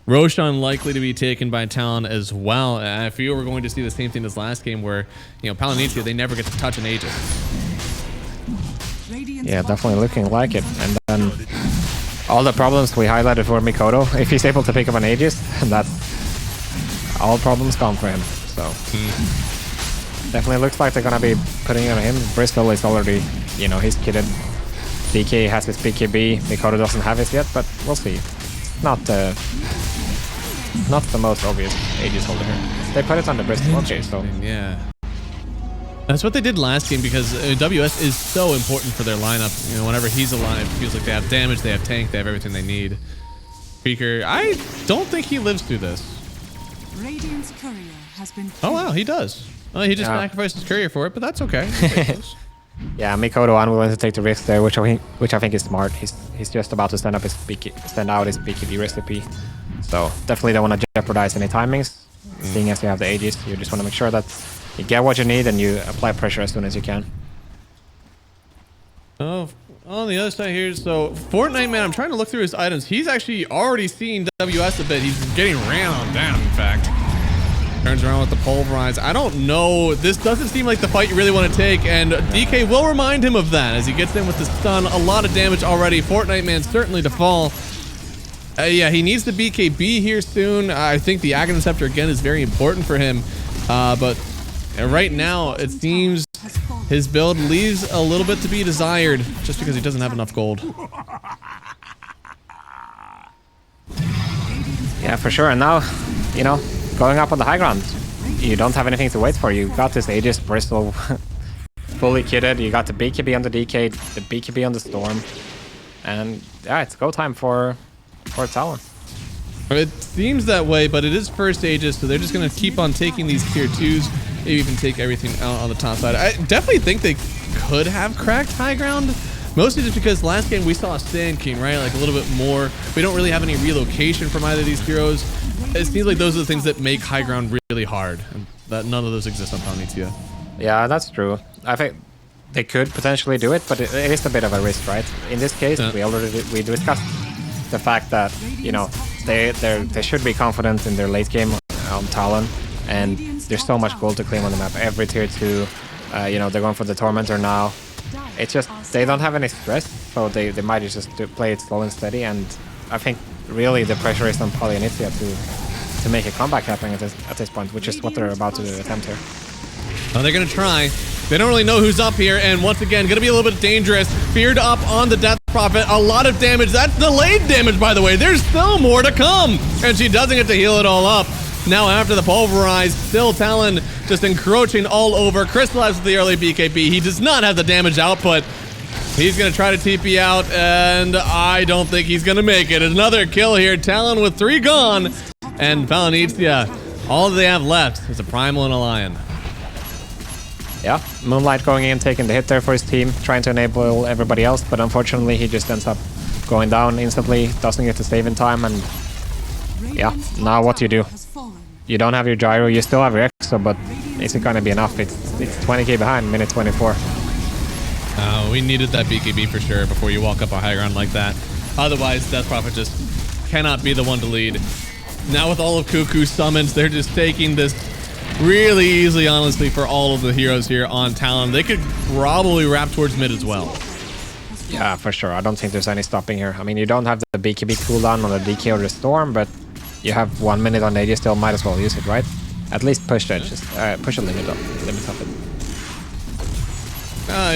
Roshan likely to be taken by Talon as well. And I feel we're going to see the same thing as last game where, you know, Palianytsia, they never get to touch an Aegis. Yeah, definitely looking like it. And then all the problems we highlighted for Makoto, if he's able to pick up an Aegis, that's all problems gone for him. So definitely looks like they're going to be putting it on him. Bristol is already, you know, he's kitted. DK has his PKB. Makoto doesn't have it yet, but we'll see. Not the most obvious Aegis holder here. They put it on the Bristol. Okay, so yeah, that's what they did last game, because WS is so important for their lineup. You know, whenever he's alive, it feels like they have damage, they have tank, they have everything they need. Speaker, I don't think he lives through this. Radiant's courier has been. Oh wow, he does. Well, he just sacrificed his courier for it, but that's okay. Yeah, Mikoto unwilling to take the risk there, which I think is smart. He's just about to send out his BKB recipe, so definitely don't want to jeopardize any timings. Seeing as you have the Aegis, you just want to make sure that you get what you need and you apply pressure as soon as you can. Oh, on the other side here, so Fortnite Man, I'm trying to look through his items. He's actually already seen WS a bit. He's getting ran on down, in fact. Turns around with the pulverize. I don't know. This doesn't seem like the fight you really want to take, and DK will remind him of that as he gets in with the stun. A lot of damage already. Fortnite Man certainly to fall. Yeah, he needs the BKB here soon. I think the Aghanim Scepter again is very important for him, but right now it seems his build leaves a little bit to be desired just because he doesn't have enough gold. Yeah, for sure. And now, you know, going up on the high ground, you don't have anything to wait for. You got this Aegis Bristol fully kitted. You got the BKB on the DK, the BKB on the Storm, and yeah, it's go time for Talon. It seems that way, but it is first Aegis, so they're just going to keep on taking these tier 2s, maybe even take everything out on the top side. I definitely think they could have cracked high ground, mostly just because last game we saw a Sand King, right? Like a little bit more. We don't really have any relocation from either of these heroes. It seems like those are the things that make high ground really hard, and that none of those exist on Palianytsia. Yeah, that's true. I think they could potentially do it, but it is a bit of a risk, right? In this case, we discussed the fact that, you know, they should be confident in their late game on Talon, and there's so much gold to claim on the map. Every tier 2, you know, they're going for the Tormentor now. It's just they don't have any stress, so they might just play it slow and steady. And I think really the pressure is on Palianytsia to make a comeback happen at this point, which is what they're about to attempt here. Oh, they're going to try. They don't really know who's up here, and once again, going to be a little bit dangerous. Feared up on the Death Prophet. A lot of damage. That's delayed damage, by the way. There's still more to come, and she doesn't get to heal it all up. Now after the pulverize, still Talon just encroaching all over. Crystallized with the early BKB. He does not have the damage output. He's going to try to TP out, and I don't think he's going to make it. Another kill here. Talon with 3 gone, and Palianytsia, all they have left is a Primal and a Lion. Yeah, Moonlight going in, taking the hit there for his team, trying to enable everybody else, but unfortunately he just ends up going down instantly, doesn't get to save in time, and yeah, now what do you do? You don't have your gyro, you still have your exo, but is it gonna be enough? It's 20k behind, minute 24. We needed that BKB for sure before you walk up a high ground like that. Otherwise, Death Prophet just cannot be the one to lead. Now with all of Cuckoo's summons, they're just taking this really easily, honestly, for all of the heroes here on Talon. They could probably wrap towards mid as well. Yeah, for sure. I don't think there's any stopping here. I mean, you don't have the BKB cooldown on the DK or the Storm, but you have 1 minute on Aegis, still might as well use it, right? At least push it, just push a limit of it.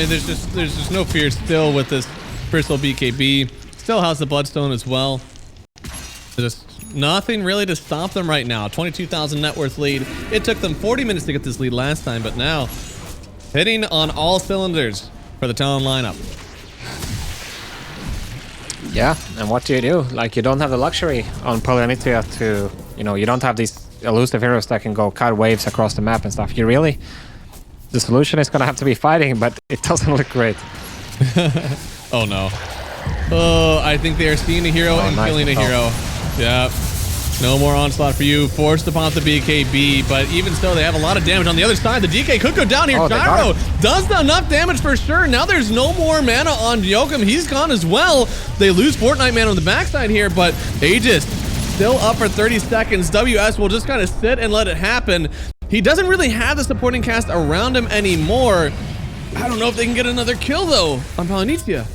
There's just no fear still with this Bristol BKB. Still has the Bloodstone as well. Just nothing really to stop them right now. 22,000 net worth lead. It took them 40 minutes to get this lead last time, but now hitting on all cylinders for the Talon lineup. Yeah, and what do you do? Like, you don't have the luxury on Palianytsia to, you know, you don't have these elusive heroes that can go cut waves across the map and stuff. You really, the solution is gonna have to be fighting, but it doesn't look great. Oh no. Oh, I think they are seeing a hero and killing a hero. Yeah. No more onslaught for you. Forced upon the BKB, but even so, they have a lot of damage on the other side. The DK could go down here. Gyro does enough damage for sure. Now there's no more mana on Joachim. He's gone as well. They lose Fortnite mana on the backside here, but Aegis still up for 30 seconds. WS will just kind of sit and let it happen. He doesn't really have the supporting cast around him anymore. I don't know if they can get another kill, though, on Palianytsia.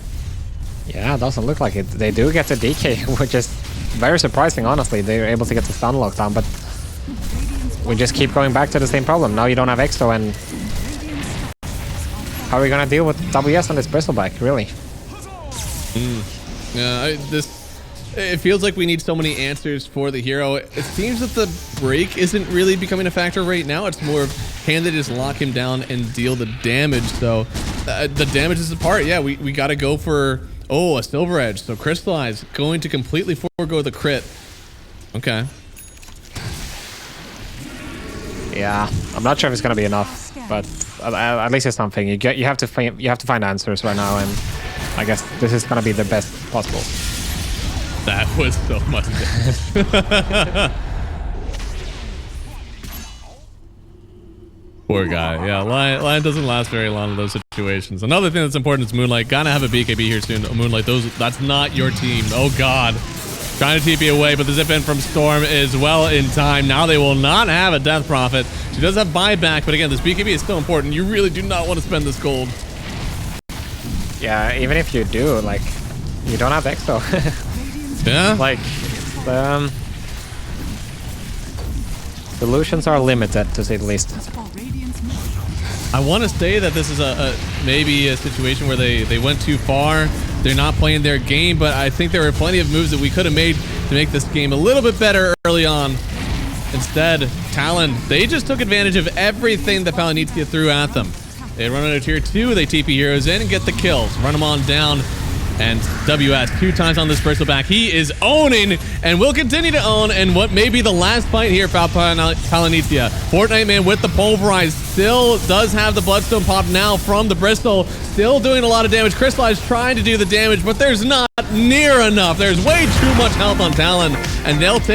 Yeah, it doesn't look like it. They do get the DK, which is very surprising, honestly. They were able to get the stun lockdown, but we just keep going back to the same problem. Now you don't have Exo, and how are we gonna deal with WS on this bristleback, really? Yeah, it feels like we need so many answers for the hero. It seems that the break isn't really becoming a factor right now. It's more of, can they just lock him down and deal the damage? So the damage is the part. Yeah, we gotta go for, oh, a Silver Edge. So Crystallize going to completely forego the crit. Okay. Yeah, I'm not sure if it's gonna be enough, but at least it's something. You have to find answers right now, and I guess this is gonna be the best possible. That was so much damage. Poor guy. Yeah, Lion doesn't last very long in those situations. Another thing that's important is Moonlight. Gotta have a BKB here soon. Moonlight, that's not your team. Oh god. Trying to TP away, but the zip in from Storm is well in time. Now they will not have a Death Prophet. She does have buyback, but again, this BKB is still important. You really do not want to spend this gold. Yeah, even if you do, like, you don't have Exo. Yeah? Like, solutions are limited, to say the least. I want to say that this is maybe a situation where they went too far. They're not playing their game, but I think there were plenty of moves that we could have made to make this game a little bit better early on. Instead, Talon, they just took advantage of everything that Palianytsia threw at them. They run into tier 2, they TP heroes in and get the kills. Run them on down. And WS 2 times on this bristleback. He is owning and will continue to own. And what may be the last fight here for Palianytsia. Fortnite Man with the pulverize still does have the bloodstone pop now from the Bristol. Still doing a lot of damage. Crystallize trying to do the damage, but there's not near enough. There's way too much health on Talon, and they'll take